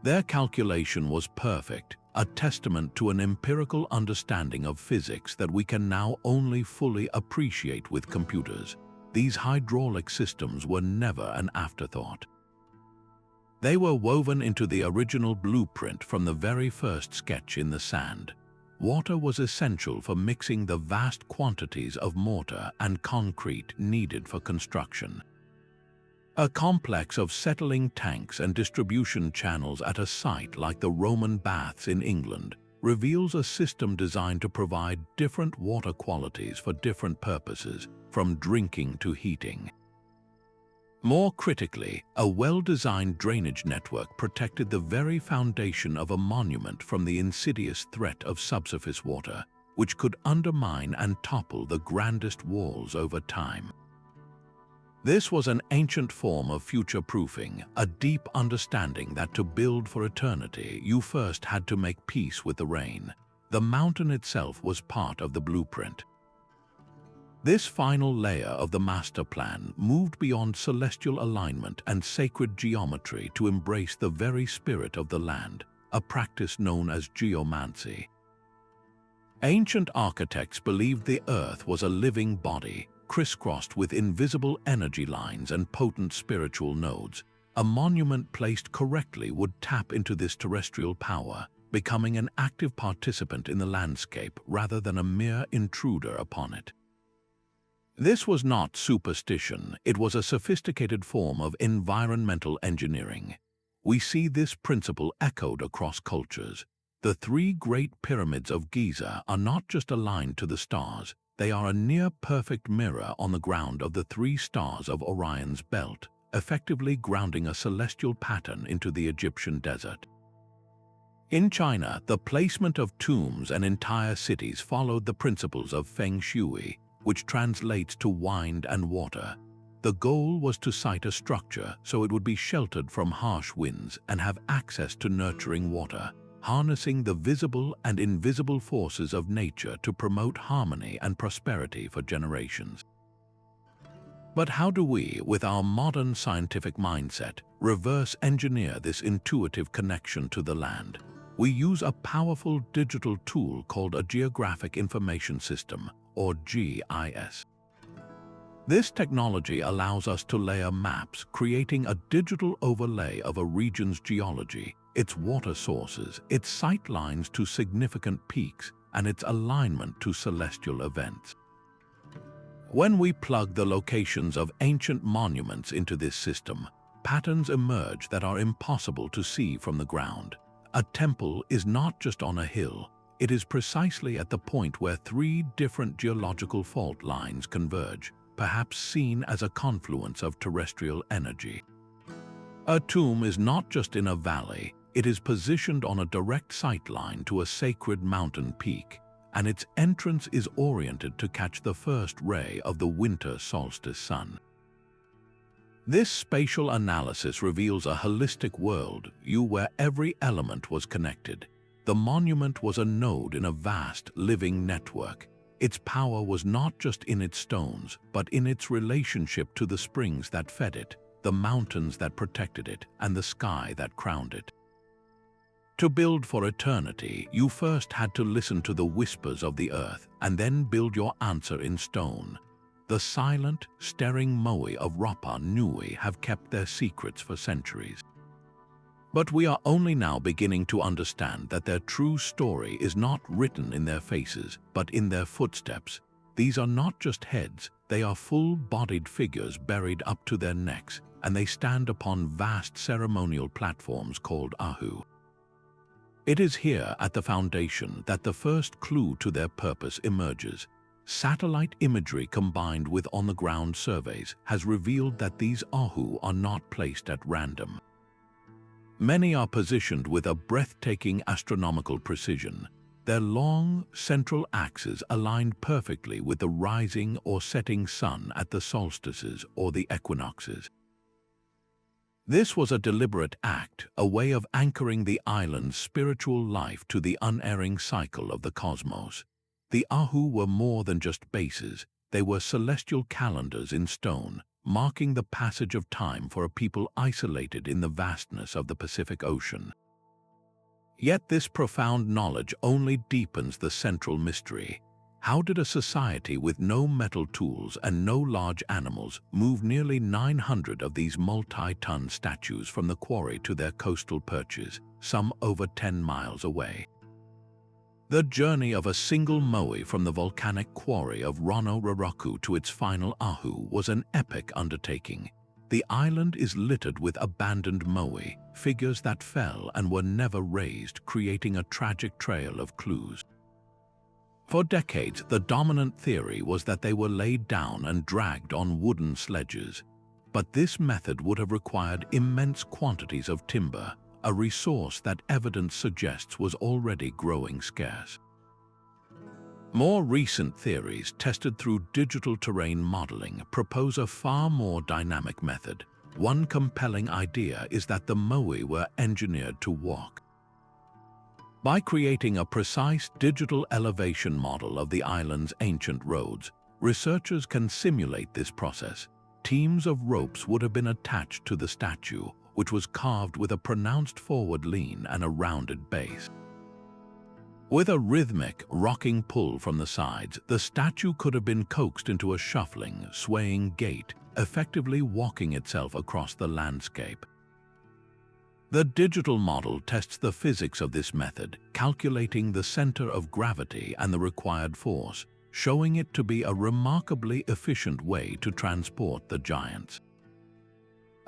Their calculation was perfect, a testament to an empirical understanding of physics that we can now only fully appreciate with computers. These hydraulic systems were never an afterthought. They were woven into the original blueprint from the very first sketch in the sand. Water was essential for mixing the vast quantities of mortar and concrete needed for construction. A complex of settling tanks and distribution channels at a site like the Roman baths in England reveals a system designed to provide different water qualities for different purposes, from drinking to heating. More critically, a well-designed drainage network protected the very foundation of a monument from the insidious threat of subsurface water, which could undermine and topple the grandest walls over time. This was an ancient form of future-proofing, a deep understanding that to build for eternity, you first had to make peace with the rain. The mountain itself was part of the blueprint. This final layer of the master plan moved beyond celestial alignment and sacred geometry to embrace the very spirit of the land, a practice known as geomancy. Ancient architects believed the earth was a living body, crisscrossed with invisible energy lines and potent spiritual nodes. A monument placed correctly would tap into this terrestrial power, becoming an active participant in the landscape rather than a mere intruder upon it. This was not superstition, it was a sophisticated form of environmental engineering. We see this principle echoed across cultures. The three great pyramids of Giza are not just aligned to the stars, they are a near-perfect mirror on the ground of the three stars of Orion's belt, effectively grounding a celestial pattern into the Egyptian desert. In China, the placement of tombs and entire cities followed the principles of Feng Shui, which translates to wind and water. The goal was to site a structure so it would be sheltered from harsh winds and have access to nurturing water, harnessing the visible and invisible forces of nature to promote harmony and prosperity for generations. But how do we, with our modern scientific mindset, reverse engineer this intuitive connection to the land? We use a powerful digital tool called a Geographic Information System, or GIS. This technology allows us to layer maps, creating a digital overlay of a region's geology, its water sources, its sight lines to significant peaks, and its alignment to celestial events. When we plug the locations of ancient monuments into this system, patterns emerge that are impossible to see from the ground. A temple is not just on a hill, it is precisely at the point where three different geological fault lines converge, perhaps seen as a confluence of terrestrial energy. A tomb is not just in a valley, it is positioned on a direct sightline to a sacred mountain peak, and its entrance is oriented to catch the first ray of the winter solstice sun. This spatial analysis reveals a holistic world view where every element was connected. The monument was a node in a vast, living network. Its power was not just in its stones, but in its relationship to the springs that fed it, the mountains that protected it, and the sky that crowned it. To build for eternity, you first had to listen to the whispers of the earth and then build your answer in stone. The silent, staring moai of Rapa Nui have kept their secrets for centuries. But we are only now beginning to understand that their true story is not written in their faces, but in their footsteps. These are not just heads, they are full-bodied figures buried up to their necks, and they stand upon vast ceremonial platforms called ahu. It is here at the foundation that the first clue to their purpose emerges. Satellite imagery combined with on-the-ground surveys has revealed that these ahu are not placed at random. Many are positioned with a breathtaking astronomical precision, their long, central axes aligned perfectly with the rising or setting sun at the solstices or the equinoxes. This was a deliberate act, a way of anchoring the island's spiritual life to the unerring cycle of the cosmos. The ahu were more than just bases, they were celestial calendars in stone, marking the passage of time for a people isolated in the vastness of the Pacific Ocean. Yet this profound knowledge only deepens the central mystery. How did a society with no metal tools and no large animals move nearly 900 of these multi-ton statues from the quarry to their coastal perches, some over 10 miles away? The journey of a single moai from the volcanic quarry of Rono Raraku to its final ahu was an epic undertaking. The island is littered with abandoned moai, figures that fell and were never raised, creating a tragic trail of clues. For decades, the dominant theory was that they were laid down and dragged on wooden sledges. But this method would have required immense quantities of timber, a resource that evidence suggests was already growing scarce. More recent theories, tested through digital terrain modeling, propose a far more dynamic method. One compelling idea is that the moai were engineered to walk. By creating a precise digital elevation model of the island's ancient roads, researchers can simulate this process. Teams of ropes would have been attached to the statue, which was carved with a pronounced forward lean and a rounded base. With a rhythmic, rocking pull from the sides, the statue could have been coaxed into a shuffling, swaying gait, effectively walking itself across the landscape. The digital model tests the physics of this method, calculating the center of gravity and the required force, showing it to be a remarkably efficient way to transport the giants.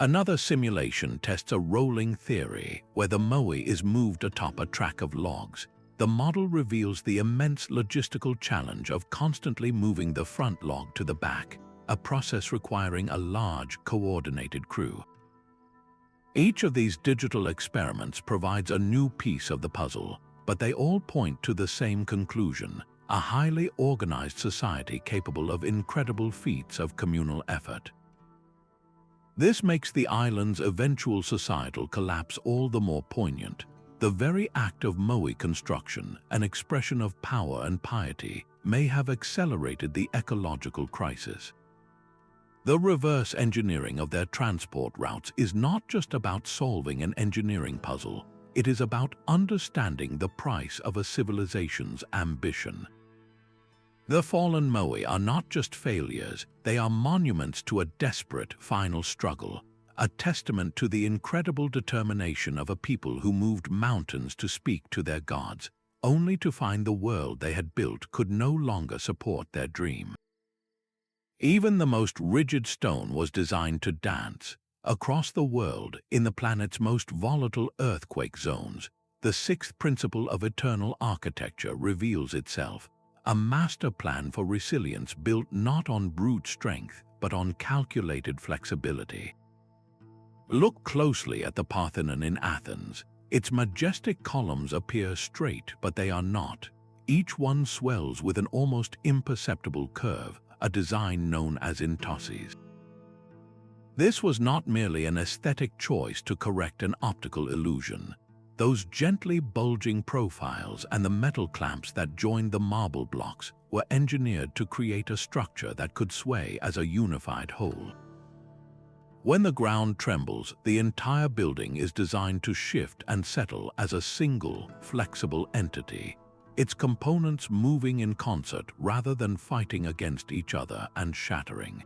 Another simulation tests a rolling theory, where the moai is moved atop a track of logs. The model reveals the immense logistical challenge of constantly moving the front log to the back, a process requiring a large, coordinated crew. Each of these digital experiments provides a new piece of the puzzle, but they all point to the same conclusion: a highly organized society capable of incredible feats of communal effort. This makes the island's eventual societal collapse all the more poignant. The very act of moai construction, an expression of power and piety, may have accelerated the ecological crisis. The reverse engineering of their transport routes is not just about solving an engineering puzzle, it is about understanding the price of a civilization's ambition. The fallen moai are not just failures, they are monuments to a desperate final struggle, a testament to the incredible determination of a people who moved mountains to speak to their gods, only to find the world they had built could no longer support their dream. Even the most rigid stone was designed to dance. Across the world, in the planet's most volatile earthquake zones, the sixth principle of eternal architecture reveals itself, a master plan for resilience built not on brute strength, but on calculated flexibility. Look closely at the Parthenon in Athens. Its majestic columns appear straight, but they are not. Each one swells with an almost imperceptible curve, a design known as intosses. This was not merely an aesthetic choice to correct an optical illusion. Those gently bulging profiles and the metal clamps that joined the marble blocks were engineered to create a structure that could sway as a unified whole. When the ground trembles, the entire building is designed to shift and settle as a single, flexible entity, its components moving in concert rather than fighting against each other and shattering.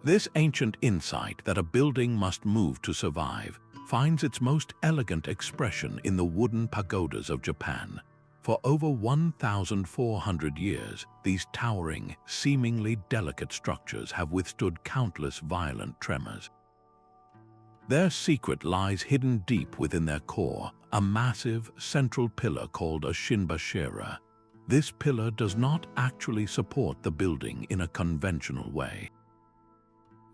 This ancient insight that a building must move to survive finds its most elegant expression in the wooden pagodas of Japan. For over 1,400 years, these towering, seemingly delicate structures have withstood countless violent tremors. Their secret lies hidden deep within their core, a massive, central pillar called a shinbashira. This pillar does not actually support the building in a conventional way.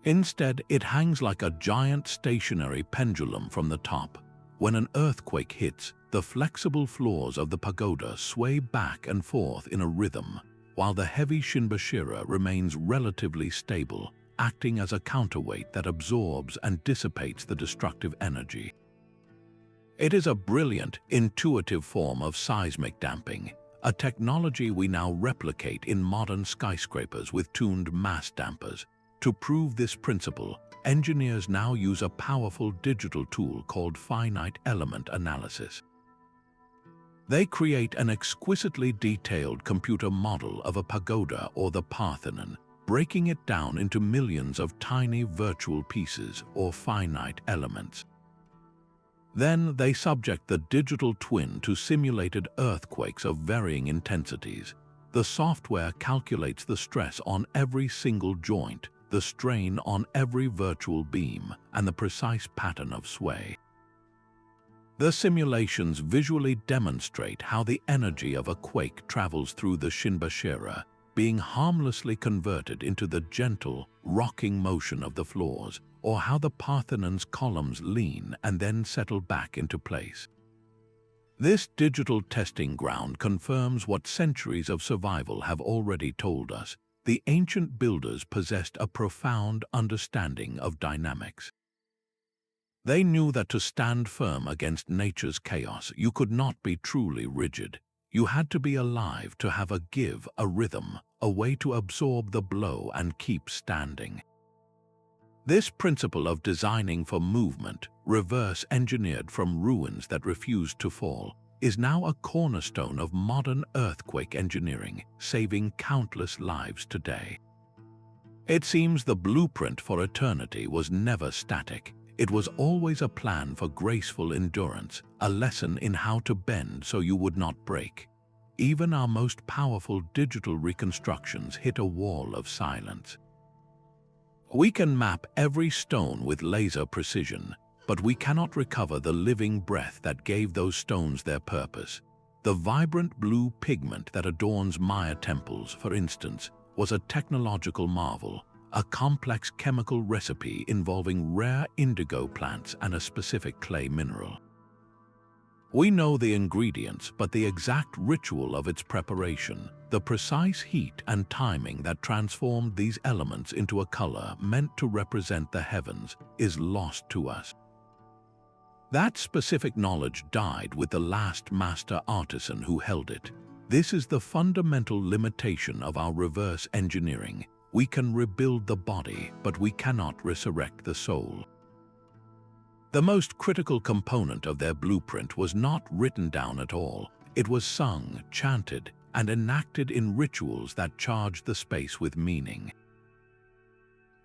Instead, it hangs like a giant stationary pendulum from the top. When an earthquake hits, the flexible floors of the pagoda sway back and forth in a rhythm, while the heavy shinbashira remains relatively stable, acting as a counterweight that absorbs and dissipates the destructive energy. It is a brilliant, intuitive form of seismic damping, a technology we now replicate in modern skyscrapers with tuned mass dampers. To prove this principle, engineers now use a powerful digital tool called finite element analysis. They create an exquisitely detailed computer model of a pagoda or the Parthenon, breaking it down into millions of tiny virtual pieces or finite elements. Then they subject the digital twin to simulated earthquakes of varying intensities. The software calculates the stress on every single joint, the strain on every virtual beam, and the precise pattern of sway. The simulations visually demonstrate how the energy of a quake travels through the shinbashira, being harmlessly converted into the gentle, rocking motion of the floors, or how the Parthenon's columns lean and then settle back into place. This digital testing ground confirms what centuries of survival have already told us. The ancient builders possessed a profound understanding of dynamics. They knew that to stand firm against nature's chaos, you could not be truly rigid. You had to be alive, to have a give, a rhythm, a way to absorb the blow and keep standing. This principle of designing for movement, reverse-engineered from ruins that refused to fall, is now a cornerstone of modern earthquake engineering, saving countless lives today. It seems the blueprint for eternity was never static. It was always a plan for graceful endurance, a lesson in how to bend so you would not break. Even our most powerful digital reconstructions hit a wall of silence. We can map every stone with laser precision, but we cannot recover the living breath that gave those stones their purpose. The vibrant blue pigment that adorns Maya temples, for instance, was a technological marvel, a complex chemical recipe involving rare indigo plants and a specific clay mineral. We know the ingredients, but the exact ritual of its preparation, the precise heat and timing that transformed these elements into a color meant to represent the heavens, is lost to us. That specific knowledge died with the last master artisan who held it. This is the fundamental limitation of our reverse engineering. We can rebuild the body, but we cannot resurrect the soul. The most critical component of their blueprint was not written down at all. It was sung, chanted, and enacted in rituals that charged the space with meaning.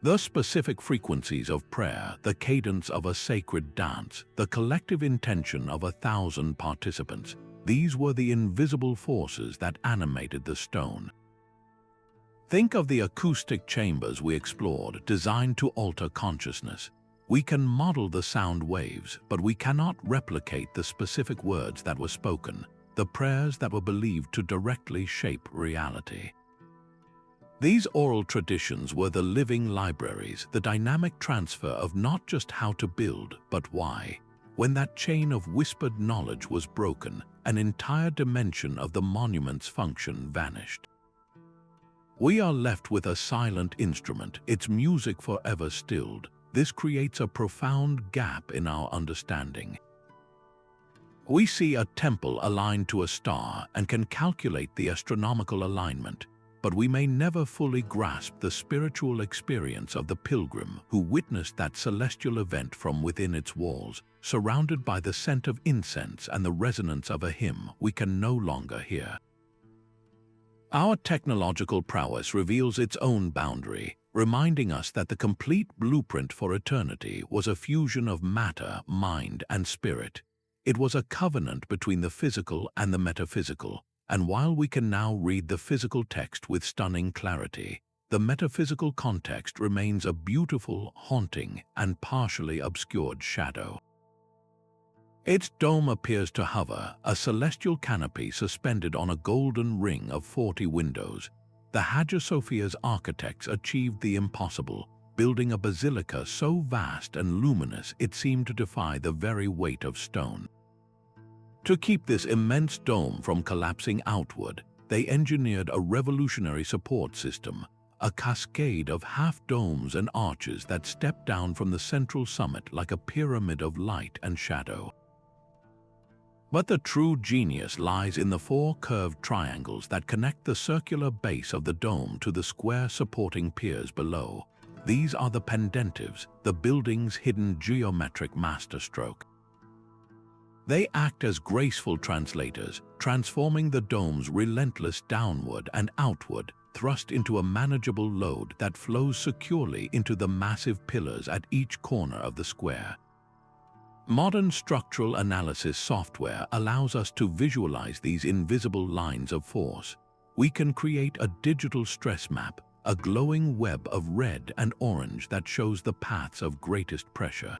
The specific frequencies of prayer, the cadence of a sacred dance, the collective intention of 1,000 participants, these were the invisible forces that animated the stone. Think of the acoustic chambers we explored, designed to alter consciousness. We can model the sound waves, but we cannot replicate the specific words that were spoken, the prayers that were believed to directly shape reality. These oral traditions were the living libraries, the dynamic transfer of not just how to build, but why. When that chain of whispered knowledge was broken, an entire dimension of the monument's function vanished. We are left with a silent instrument, its music forever stilled. This creates a profound gap in our understanding. We see a temple aligned to a star and can calculate the astronomical alignment, but we may never fully grasp the spiritual experience of the pilgrim who witnessed that celestial event from within its walls, surrounded by the scent of incense and the resonance of a hymn we can no longer hear. Our technological prowess reveals its own boundary, reminding us that the complete blueprint for eternity was a fusion of matter, mind, and spirit. It was a covenant between the physical and the metaphysical, and while we can now read the physical text with stunning clarity, the metaphysical context remains a beautiful, haunting, and partially obscured shadow. Its dome appears to hover, a celestial canopy suspended on a golden ring of 40 windows. The Hagia Sophia's architects achieved the impossible, building a basilica so vast and luminous it seemed to defy the very weight of stone. To keep this immense dome from collapsing outward, they engineered a revolutionary support system, a cascade of half-domes and arches that stepped down from the central summit like a pyramid of light and shadow. But the true genius lies in the 4 curved triangles that connect the circular base of the dome to the square supporting piers below. These are the pendentives, the building's hidden geometric masterstroke. They act as graceful translators, transforming the dome's relentless downward and outward thrust into a manageable load that flows securely into the massive pillars at each corner of the square. Modern structural analysis software allows us to visualize these invisible lines of force. We can create a digital stress map, a glowing web of red and orange that shows the paths of greatest pressure.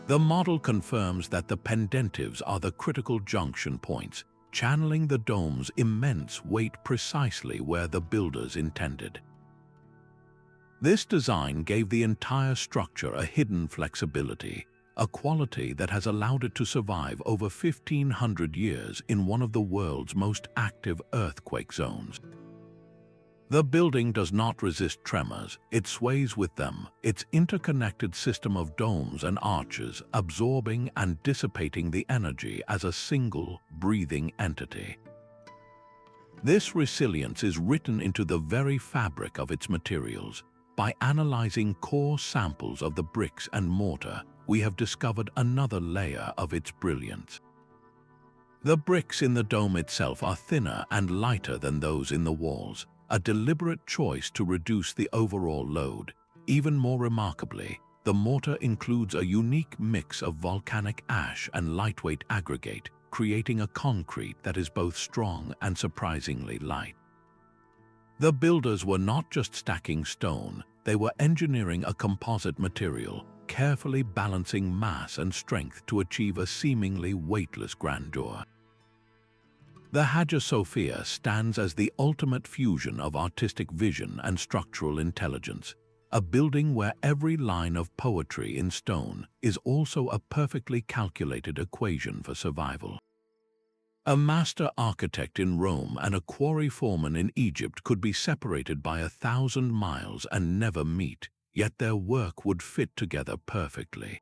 The model confirms that the pendentives are the critical junction points, channeling the dome's immense weight precisely where the builders intended. This design gave the entire structure a hidden flexibility, a quality that has allowed it to survive over 1,500 years in one of the world's most active earthquake zones. The building does not resist tremors, it sways with them, its interconnected system of domes and arches absorbing and dissipating the energy as a single, breathing entity. This resilience is written into the very fabric of its materials. By analyzing core samples of the bricks and mortar, we have discovered another layer of its brilliance. The bricks in the dome itself are thinner and lighter than those in the walls, a deliberate choice to reduce the overall load. Even more remarkably, the mortar includes a unique mix of volcanic ash and lightweight aggregate, creating a concrete that is both strong and surprisingly light. The builders were not just stacking stone, they were engineering a composite material, carefully balancing mass and strength to achieve a seemingly weightless grandeur. The Hagia Sophia stands as the ultimate fusion of artistic vision and structural intelligence, a building where every line of poetry in stone is also a perfectly calculated equation for survival. A master architect in Rome and a quarry foreman in Egypt could be separated by 1,000 miles and never meet, yet their work would fit together perfectly.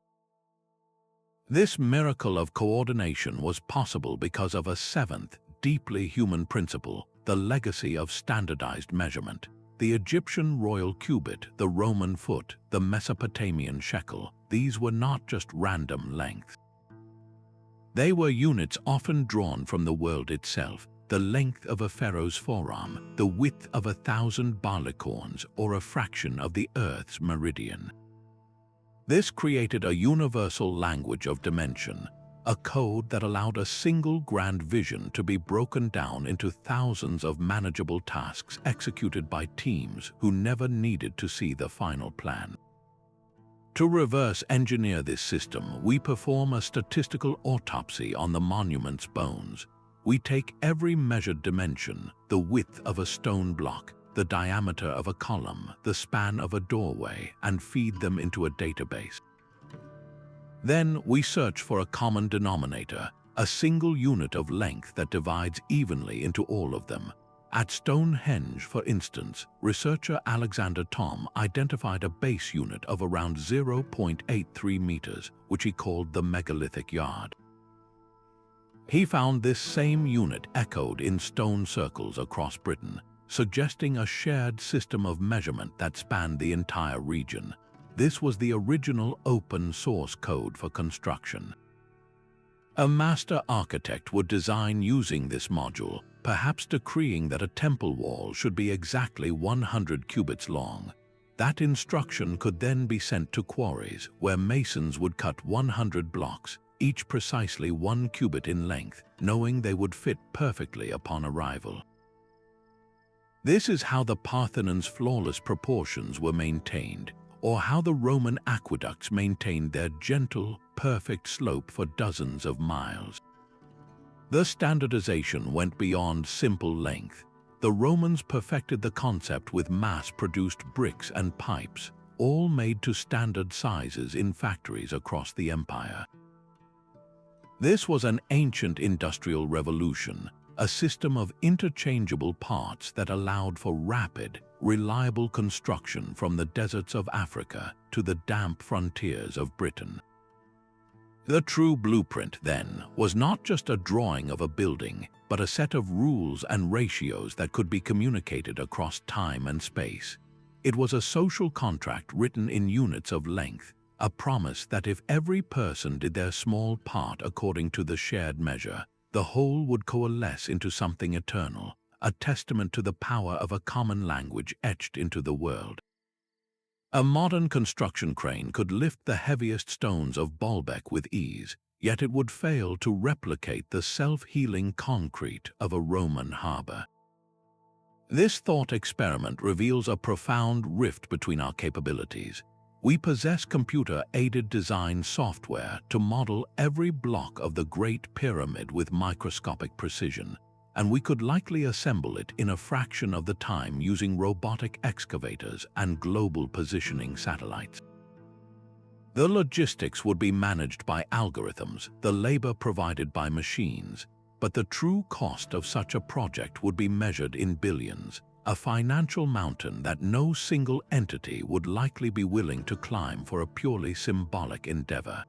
This miracle of coordination was possible because of a seventh, deeply human principle, the legacy of standardized measurement. The Egyptian royal cubit, the Roman foot, the Mesopotamian shekel, these were not just random lengths. They were units often drawn from the world itself, the length of a pharaoh's forearm, the width of 1,000 barleycorns, or a fraction of the Earth's meridian. This created a universal language of dimension, a code that allowed a single grand vision to be broken down into thousands of manageable tasks executed by teams who never needed to see the final plan. To reverse engineer this system, we perform a statistical autopsy on the monument's bones. We take every measured dimension, the width of a stone block, the diameter of a column, the span of a doorway, and feed them into a database. Then we search for a common denominator, a single unit of length that divides evenly into all of them. At Stonehenge, for instance, researcher Alexander Thom identified a base unit of around 0.83 meters, which he called the megalithic yard. He found this same unit echoed in stone circles across Britain, suggesting a shared system of measurement that spanned the entire region. This was the original open-source code for construction. A master architect would design using this module, perhaps decreeing that a temple wall should be exactly 100 cubits long. That instruction could then be sent to quarries, where masons would cut 100 blocks, each precisely 1 cubit in length, knowing they would fit perfectly upon arrival. This is how the Parthenon's flawless proportions were maintained, or how the Roman aqueducts maintained their gentle, perfect slope for dozens of miles. The standardization went beyond simple length. The Romans perfected the concept with mass-produced bricks and pipes, all made to standard sizes in factories across the empire. This was an ancient industrial revolution, a system of interchangeable parts that allowed for rapid, reliable construction from the deserts of Africa to the damp frontiers of Britain. The true blueprint, then, was not just a drawing of a building, but a set of rules and ratios that could be communicated across time and space. It was a social contract written in units of length, a promise that if every person did their small part according to the shared measure, the whole would coalesce into something eternal, a testament to the power of a common language etched into the world. A modern construction crane could lift the heaviest stones of Balbeck with ease, yet it would fail to replicate the self-healing concrete of a Roman harbor. This thought experiment reveals a profound rift between our capabilities. We possess computer-aided design software to model every block of the Great Pyramid with microscopic precision, and we could likely assemble it in a fraction of the time using robotic excavators and global positioning satellites. The logistics would be managed by algorithms, the labor provided by machines, but the true cost of such a project would be measured in billions, a financial mountain that no single entity would likely be willing to climb for a purely symbolic endeavor.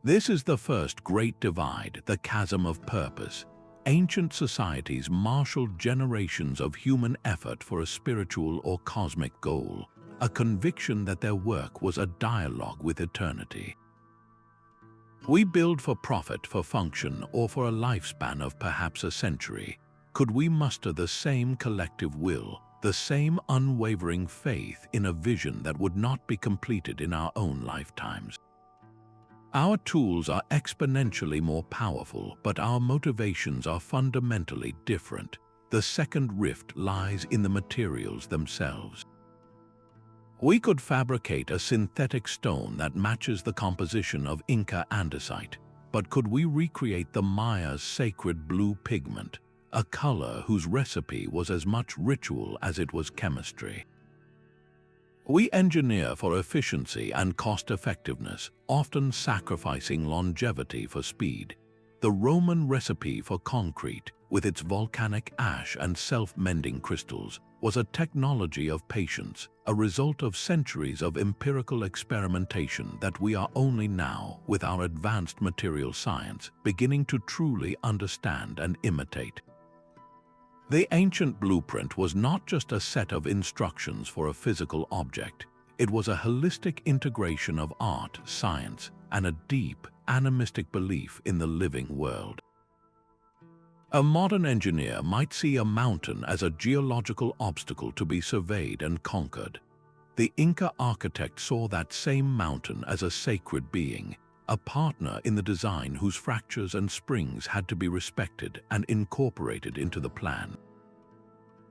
This is the first great divide, the chasm of purpose. Ancient societies marshaled generations of human effort for a spiritual or cosmic goal, a conviction that their work was a dialogue with eternity. We build for profit, for function, or for a lifespan of perhaps a century. Could we muster the same collective will, the same unwavering faith in a vision that would not be completed in our own lifetimes? Our tools are exponentially more powerful, but our motivations are fundamentally different. The second rift lies in the materials themselves. We could fabricate a synthetic stone that matches the composition of Inca andesite, but could we recreate the Maya's sacred blue pigment, a color whose recipe was as much ritual as it was chemistry? We engineer for efficiency and cost-effectiveness, often sacrificing longevity for speed. The Roman recipe for concrete, with its volcanic ash and self-mending crystals, was a technology of patience, a result of centuries of empirical experimentation that we are only now, with our advanced material science, beginning to truly understand and imitate. The ancient blueprint was not just a set of instructions for a physical object. It was a holistic integration of art, science, and a deep, animistic belief in the living world. A modern engineer might see a mountain as a geological obstacle to be surveyed and conquered. The Inca architect saw that same mountain as a sacred being, a partner in the design whose fractures and springs had to be respected and incorporated into the plan.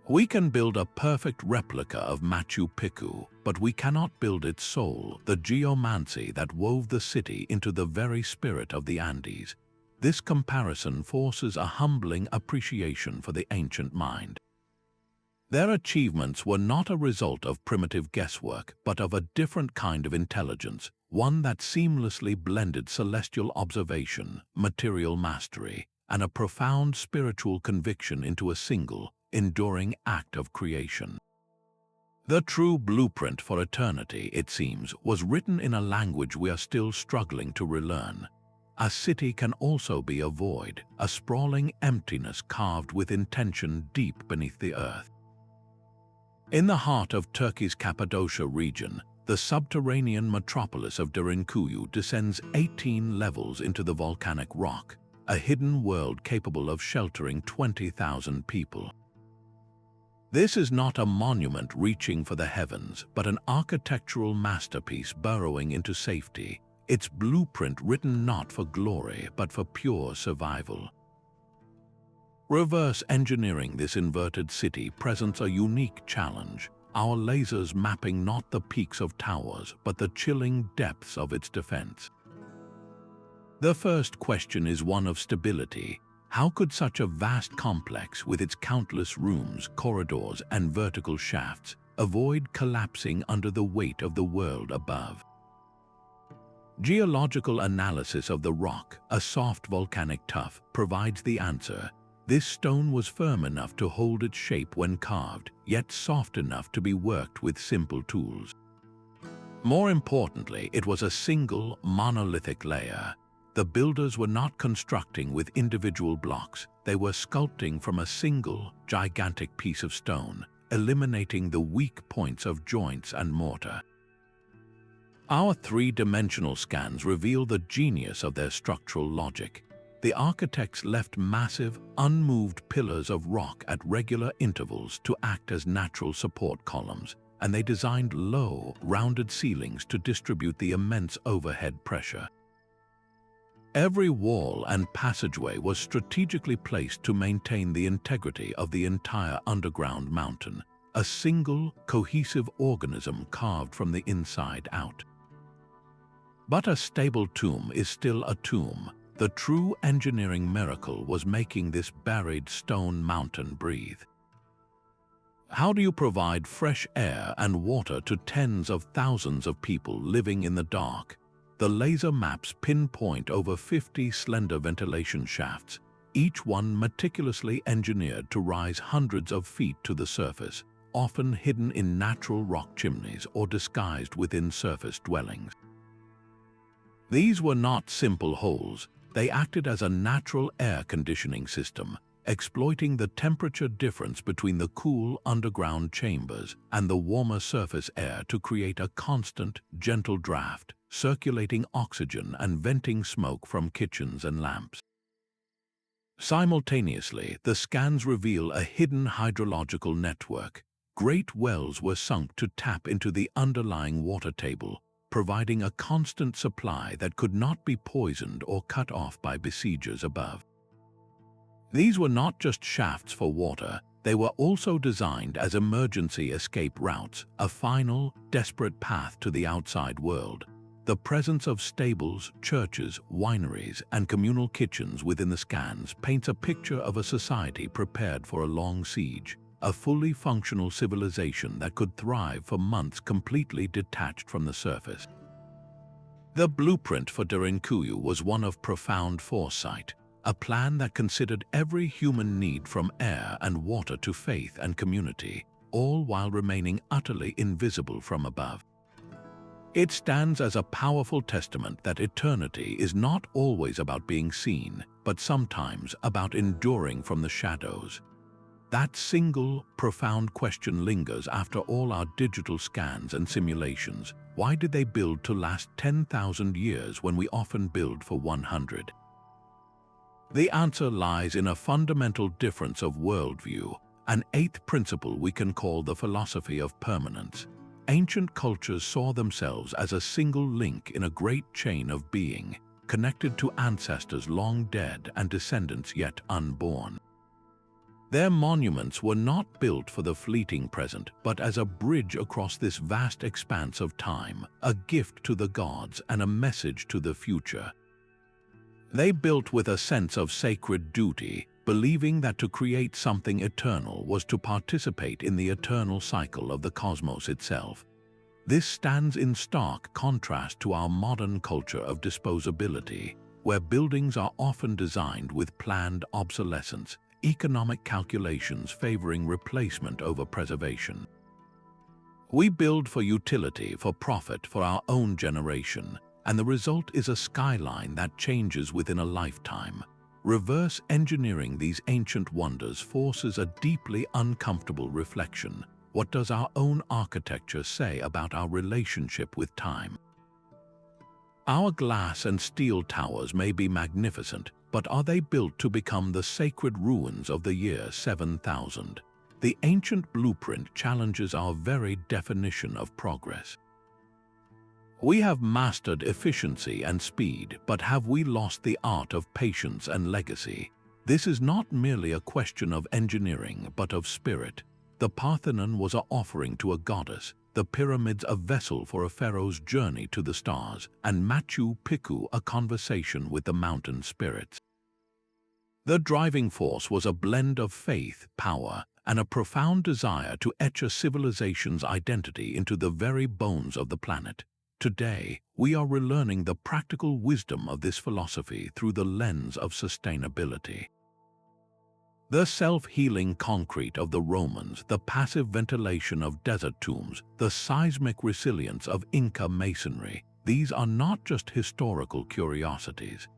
We can build a perfect replica of Machu Picchu, but we cannot build its soul, the geomancy that wove the city into the very spirit of the Andes. This comparison forces a humbling appreciation for the ancient mind. Their achievements were not a result of primitive guesswork, but of a different kind of intelligence, one that seamlessly blended celestial observation, material mastery, and a profound spiritual conviction into a single, enduring act of creation. The true blueprint for eternity, it seems, was written in a language we are still struggling to relearn. A city can also be a void, a sprawling emptiness carved with intention deep beneath the earth. In the heart of Turkey's Cappadocia region, the subterranean metropolis of Derinkuyu descends 18 levels into the volcanic rock, a hidden world capable of sheltering 20,000 people. This is not a monument reaching for the heavens, but an architectural masterpiece burrowing into safety, its blueprint written not for glory but for pure survival. Reverse engineering this inverted city presents a unique challenge, our lasers mapping not the peaks of towers but the chilling depths of its defense. The first question is one of stability. How could such a vast complex with its countless rooms, corridors, and vertical shafts avoid collapsing under the weight of the world above? Geological analysis of the rock, a soft volcanic tuff, provides the answer. This stone was firm enough to hold its shape when carved, yet soft enough to be worked with simple tools. More importantly, it was a single, monolithic layer. The builders were not constructing with individual blocks, they were sculpting from a single, gigantic piece of stone, eliminating the weak points of joints and mortar. Our three-dimensional scans reveal the genius of their structural logic. The architects left massive, unmoved pillars of rock at regular intervals to act as natural support columns, and they designed low, rounded ceilings to distribute the immense overhead pressure. Every wall and passageway was strategically placed to maintain the integrity of the entire underground mountain, a single, cohesive organism carved from the inside out. But a stable tomb is still a tomb. The true engineering miracle was making this buried stone mountain breathe. How do you provide fresh air and water to tens of thousands of people living in the dark? The laser maps pinpoint over 50 slender ventilation shafts, each one meticulously engineered to rise hundreds of feet to the surface, often hidden in natural rock chimneys or disguised within surface dwellings. These were not simple holes. They acted as a natural air conditioning system, exploiting the temperature difference between the cool underground chambers and the warmer surface air to create a constant, gentle draft, circulating oxygen and venting smoke from kitchens and lamps. Simultaneously, the scans reveal a hidden hydrological network. Great wells were sunk to tap into the underlying water table, providing a constant supply that could not be poisoned or cut off by besiegers above. These were not just shafts for water, they were also designed as emergency escape routes, a final, desperate path to the outside world. The presence of stables, churches, wineries, and communal kitchens within the scans paints a picture of a society prepared for a long siege, a fully functional civilization that could thrive for months completely detached from the surface. The blueprint for Derinkuyu was one of profound foresight, a plan that considered every human need from air and water to faith and community, all while remaining utterly invisible from above. It stands as a powerful testament that eternity is not always about being seen, but sometimes about enduring from the shadows. That single, profound question lingers after all our digital scans and simulations. Why did they build to last 10,000 years when we often build for 100? The answer lies in a fundamental difference of worldview, an eighth principle we can call the philosophy of permanence. Ancient cultures saw themselves as a single link in a great chain of being, connected to ancestors long dead and descendants yet unborn. Their monuments were not built for the fleeting present, but as a bridge across this vast expanse of time, a gift to the gods and a message to the future. They built with a sense of sacred duty, believing that to create something eternal was to participate in the eternal cycle of the cosmos itself. This stands in stark contrast to our modern culture of disposability, where buildings are often designed with planned obsolescence, economic calculations favoring replacement over preservation. We build for utility, for profit, for our own generation. and the result is a skyline that changes within a lifetime. Reverse engineering these ancient wonders forces a deeply uncomfortable reflection. What does our own architecture say about our relationship with time? Our glass and steel towers may be magnificent, but are they built to become the sacred ruins of the year 7000? The ancient blueprint challenges our very definition of progress. We have mastered efficiency and speed, but have we lost the art of patience and legacy? This is not merely a question of engineering, but of spirit. The Parthenon was an offering to a goddess, the pyramids a vessel for a pharaoh's journey to the stars, and Machu Picchu a conversation with the mountain spirits. The driving force was a blend of faith, power, and a profound desire to etch a civilization's identity into the very bones of the planet. Today, we are relearning the practical wisdom of this philosophy through the lens of sustainability. The self-healing concrete of the Romans, the passive ventilation of desert tombs, the seismic resilience of Inca masonry, these are not just historical curiosities.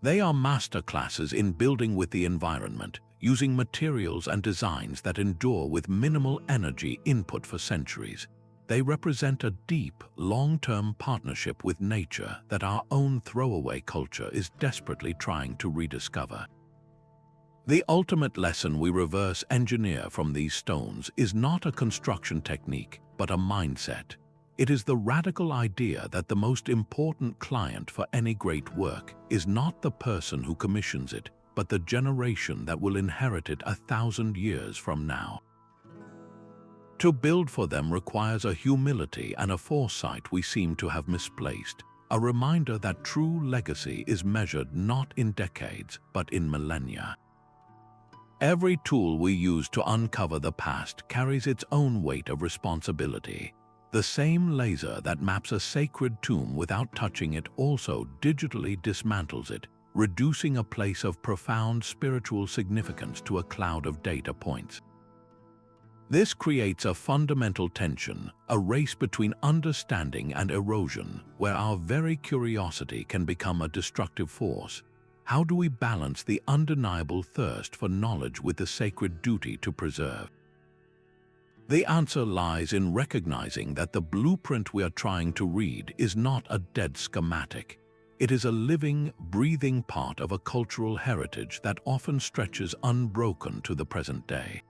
They are masterclasses in building with the environment, using materials and designs that endure with minimal energy input for centuries. They represent a deep, long-term partnership with nature that our own throwaway culture is desperately trying to rediscover. The ultimate lesson we reverse engineer from these stones is not a construction technique, but a mindset. It is the radical idea that the most important client for any great work is not the person who commissions it, but the generation that will inherit it 1,000 years from now. To build for them requires a humility and a foresight we seem to have misplaced, a reminder that true legacy is measured not in decades, but in millennia. Every tool we use to uncover the past carries its own weight of responsibility. The same laser that maps a sacred tomb without touching it also digitally dismantles it, reducing a place of profound spiritual significance to a cloud of data points. This creates a fundamental tension, a race between understanding and erosion, where our very curiosity can become a destructive force. How do we balance the undeniable thirst for knowledge with the sacred duty to preserve? The answer lies in recognizing that the blueprint we are trying to read is not a dead schematic. It is a living, breathing part of a cultural heritage that often stretches unbroken to the present day.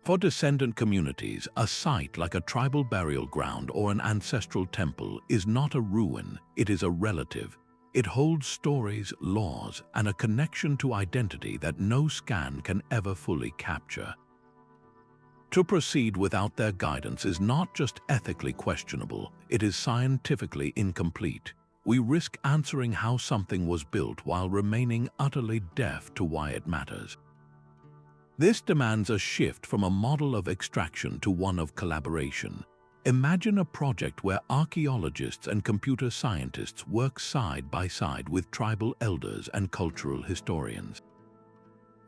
For descendant communities, a site like a tribal burial ground or an ancestral temple is not a ruin, it is a relative. It holds stories, laws, and a connection to identity that no scan can ever fully capture. To proceed without their guidance is not just ethically questionable, it is scientifically incomplete. We risk answering how something was built while remaining utterly deaf to why it matters. This demands a shift from a model of extraction to one of collaboration. Imagine a project where archaeologists and computer scientists work side by side with tribal elders and cultural historians.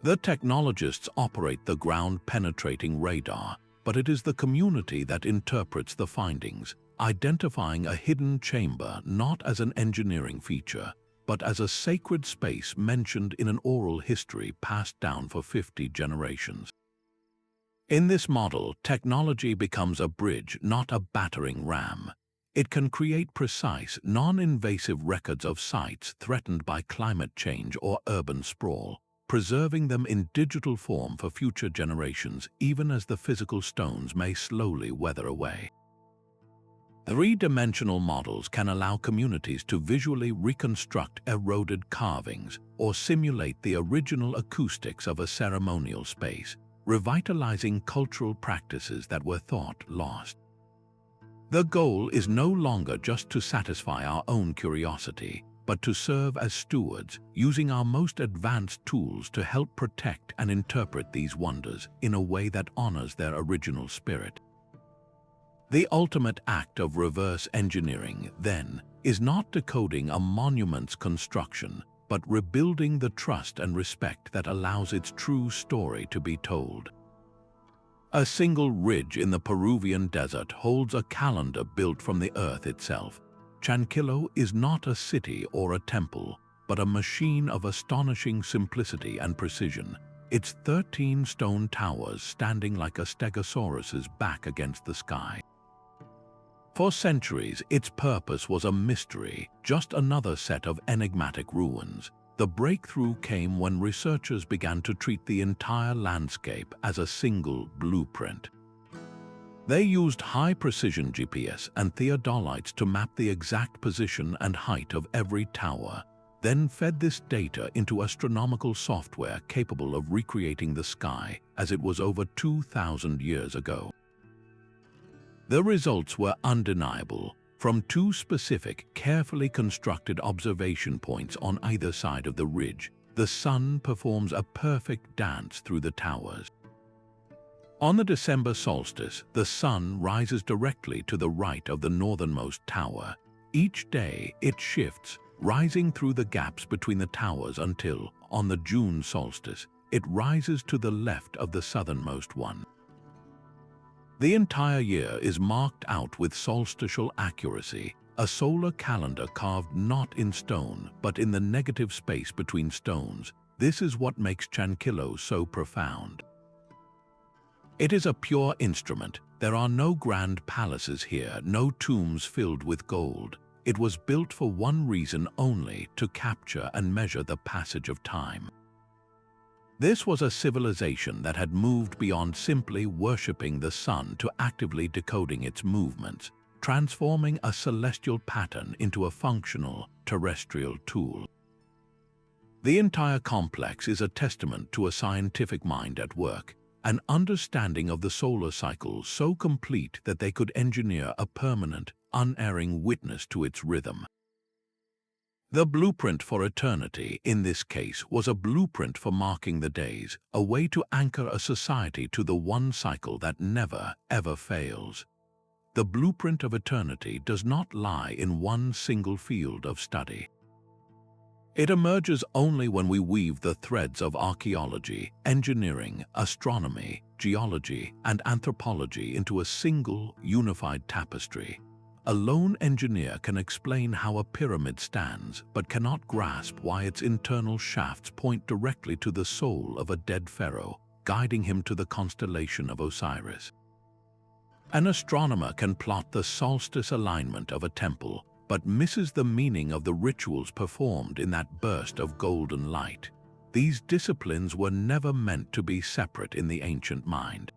The technologists operate the ground-penetrating radar, but it is the community that interprets the findings, identifying a hidden chamber not as an engineering feature, but as a sacred space mentioned in an oral history passed down for 50 generations. In this model, technology becomes a bridge, not a battering ram. It can create precise, non-invasive records of sites threatened by climate change or urban sprawl, preserving them in digital form for future generations, even as the physical stones may slowly weather away. Three-dimensional models can allow communities to visually reconstruct eroded carvings or simulate the original acoustics of a ceremonial space, revitalizing cultural practices that were thought lost. The goal is no longer just to satisfy our own curiosity, but to serve as stewards, using our most advanced tools to help protect and interpret these wonders in a way that honors their original spirit. The ultimate act of reverse engineering, then, is not decoding a monument's construction, but rebuilding the trust and respect that allows its true story to be told. A single ridge in the Peruvian desert holds a calendar built from the earth itself. Chancillo is not a city or a temple, but a machine of astonishing simplicity and precision, its 13 stone towers standing like a stegosaurus's back against the sky. For centuries, its purpose was a mystery, just another set of enigmatic ruins. The breakthrough came when researchers began to treat the entire landscape as a single blueprint. They used high-precision GPS and theodolites to map the exact position and height of every tower, then fed this data into astronomical software capable of recreating the sky as it was over 2,000 years ago. The results were undeniable. From 2 specific, carefully constructed observation points on either side of the ridge, the sun performs a perfect dance through the towers. On the December solstice, the sun rises directly to the right of the northernmost tower. Each day, it shifts, rising through the gaps between the towers until, on the June solstice, it rises to the left of the southernmost one. The entire year is marked out with solstitial accuracy, a solar calendar carved not in stone, but in the negative space between stones. This is what makes Chancillo so profound. It is a pure instrument. There are no grand palaces here, no tombs filled with gold. It was built for one reason only, to capture and measure the passage of time. This was a civilization that had moved beyond simply worshipping the sun to actively decoding its movements, transforming a celestial pattern into a functional, terrestrial tool. The entire complex is a testament to a scientific mind at work, an understanding of the solar cycle so complete that they could engineer a permanent, unerring witness to its rhythm. The blueprint for eternity, in this case, was a blueprint for marking the days, a way to anchor a society to the one cycle that never, ever fails. The blueprint of eternity does not lie in one single field of study. It emerges only when we weave the threads of archaeology, engineering, astronomy, geology, and anthropology into a single, unified tapestry. A lone engineer can explain how a pyramid stands, but cannot grasp why its internal shafts point directly to the soul of a dead pharaoh, guiding him to the constellation of Osiris. An astronomer can plot the solstice alignment of a temple, but misses the meaning of the rituals performed in that burst of golden light. These disciplines were never meant to be separate in the ancient mind.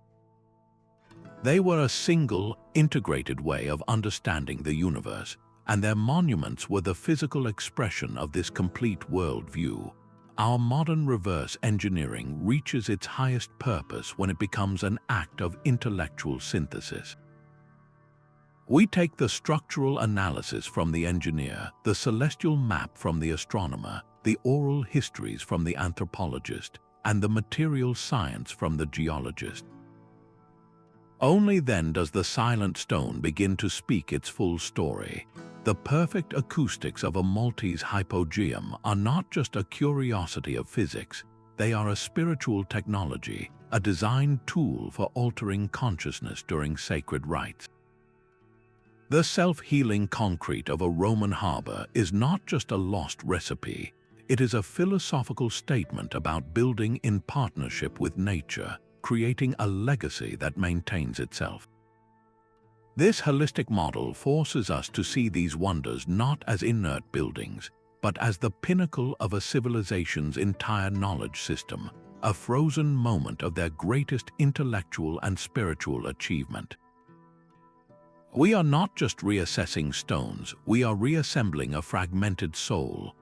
They were a single, integrated way of understanding the universe, and their monuments were the physical expression of this complete worldview. Our modern reverse engineering reaches its highest purpose when it becomes an act of intellectual synthesis. We take the structural analysis from the engineer, the celestial map from the astronomer, the oral histories from the anthropologist, and the material science from the geologist. Only then does the silent stone begin to speak its full story. The perfect acoustics of a Maltese Hypogeum are not just a curiosity of physics, they are a spiritual technology, a design tool for altering consciousness during sacred rites. The self-healing concrete of a Roman harbor is not just a lost recipe, it is a philosophical statement about building in partnership with nature, creating a legacy that maintains itself. This holistic model forces us to see these wonders not as inert buildings, but as the pinnacle of a civilization's entire knowledge system, a frozen moment of their greatest intellectual and spiritual achievement. We are not just reassessing stones, we are reassembling a fragmented soul.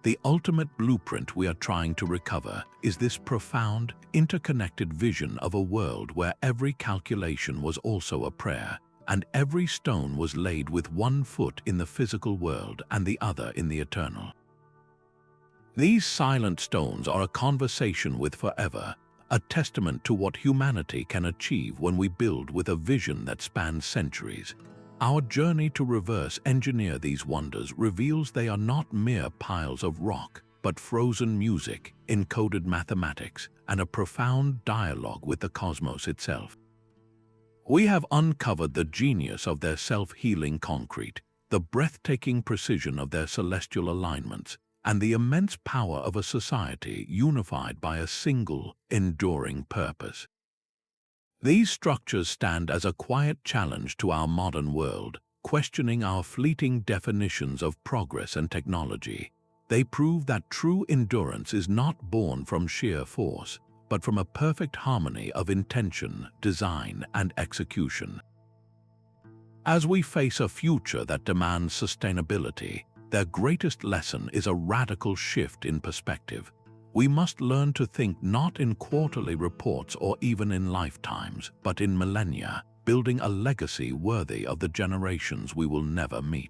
The ultimate blueprint we are trying to recover is this profound, interconnected vision of a world where every calculation was also a prayer, and every stone was laid with one foot in the physical world and the other in the eternal. These silent stones are a conversation with forever, a testament to what humanity can achieve when we build with a vision that spans centuries. Our journey to reverse engineer these wonders reveals they are not mere piles of rock, but frozen music, encoded mathematics, and a profound dialogue with the cosmos itself. We have uncovered the genius of their self-healing concrete, the breathtaking precision of their celestial alignments, and the immense power of a society unified by a single, enduring purpose. These structures stand as a quiet challenge to our modern world, questioning our fleeting definitions of progress and technology. They prove that true endurance is not born from sheer force, but from a perfect harmony of intention, design, and execution. As we face a future that demands sustainability, their greatest lesson is a radical shift in perspective. We must learn to think not in quarterly reports or even in lifetimes, but in millennia, building a legacy worthy of the generations we will never meet.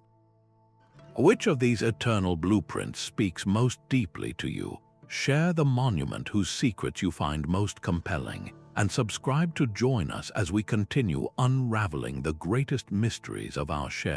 Which of these eternal blueprints speaks most deeply to you? Share the monument whose secrets you find most compelling, and subscribe to join us as we continue unraveling the greatest mysteries of our shared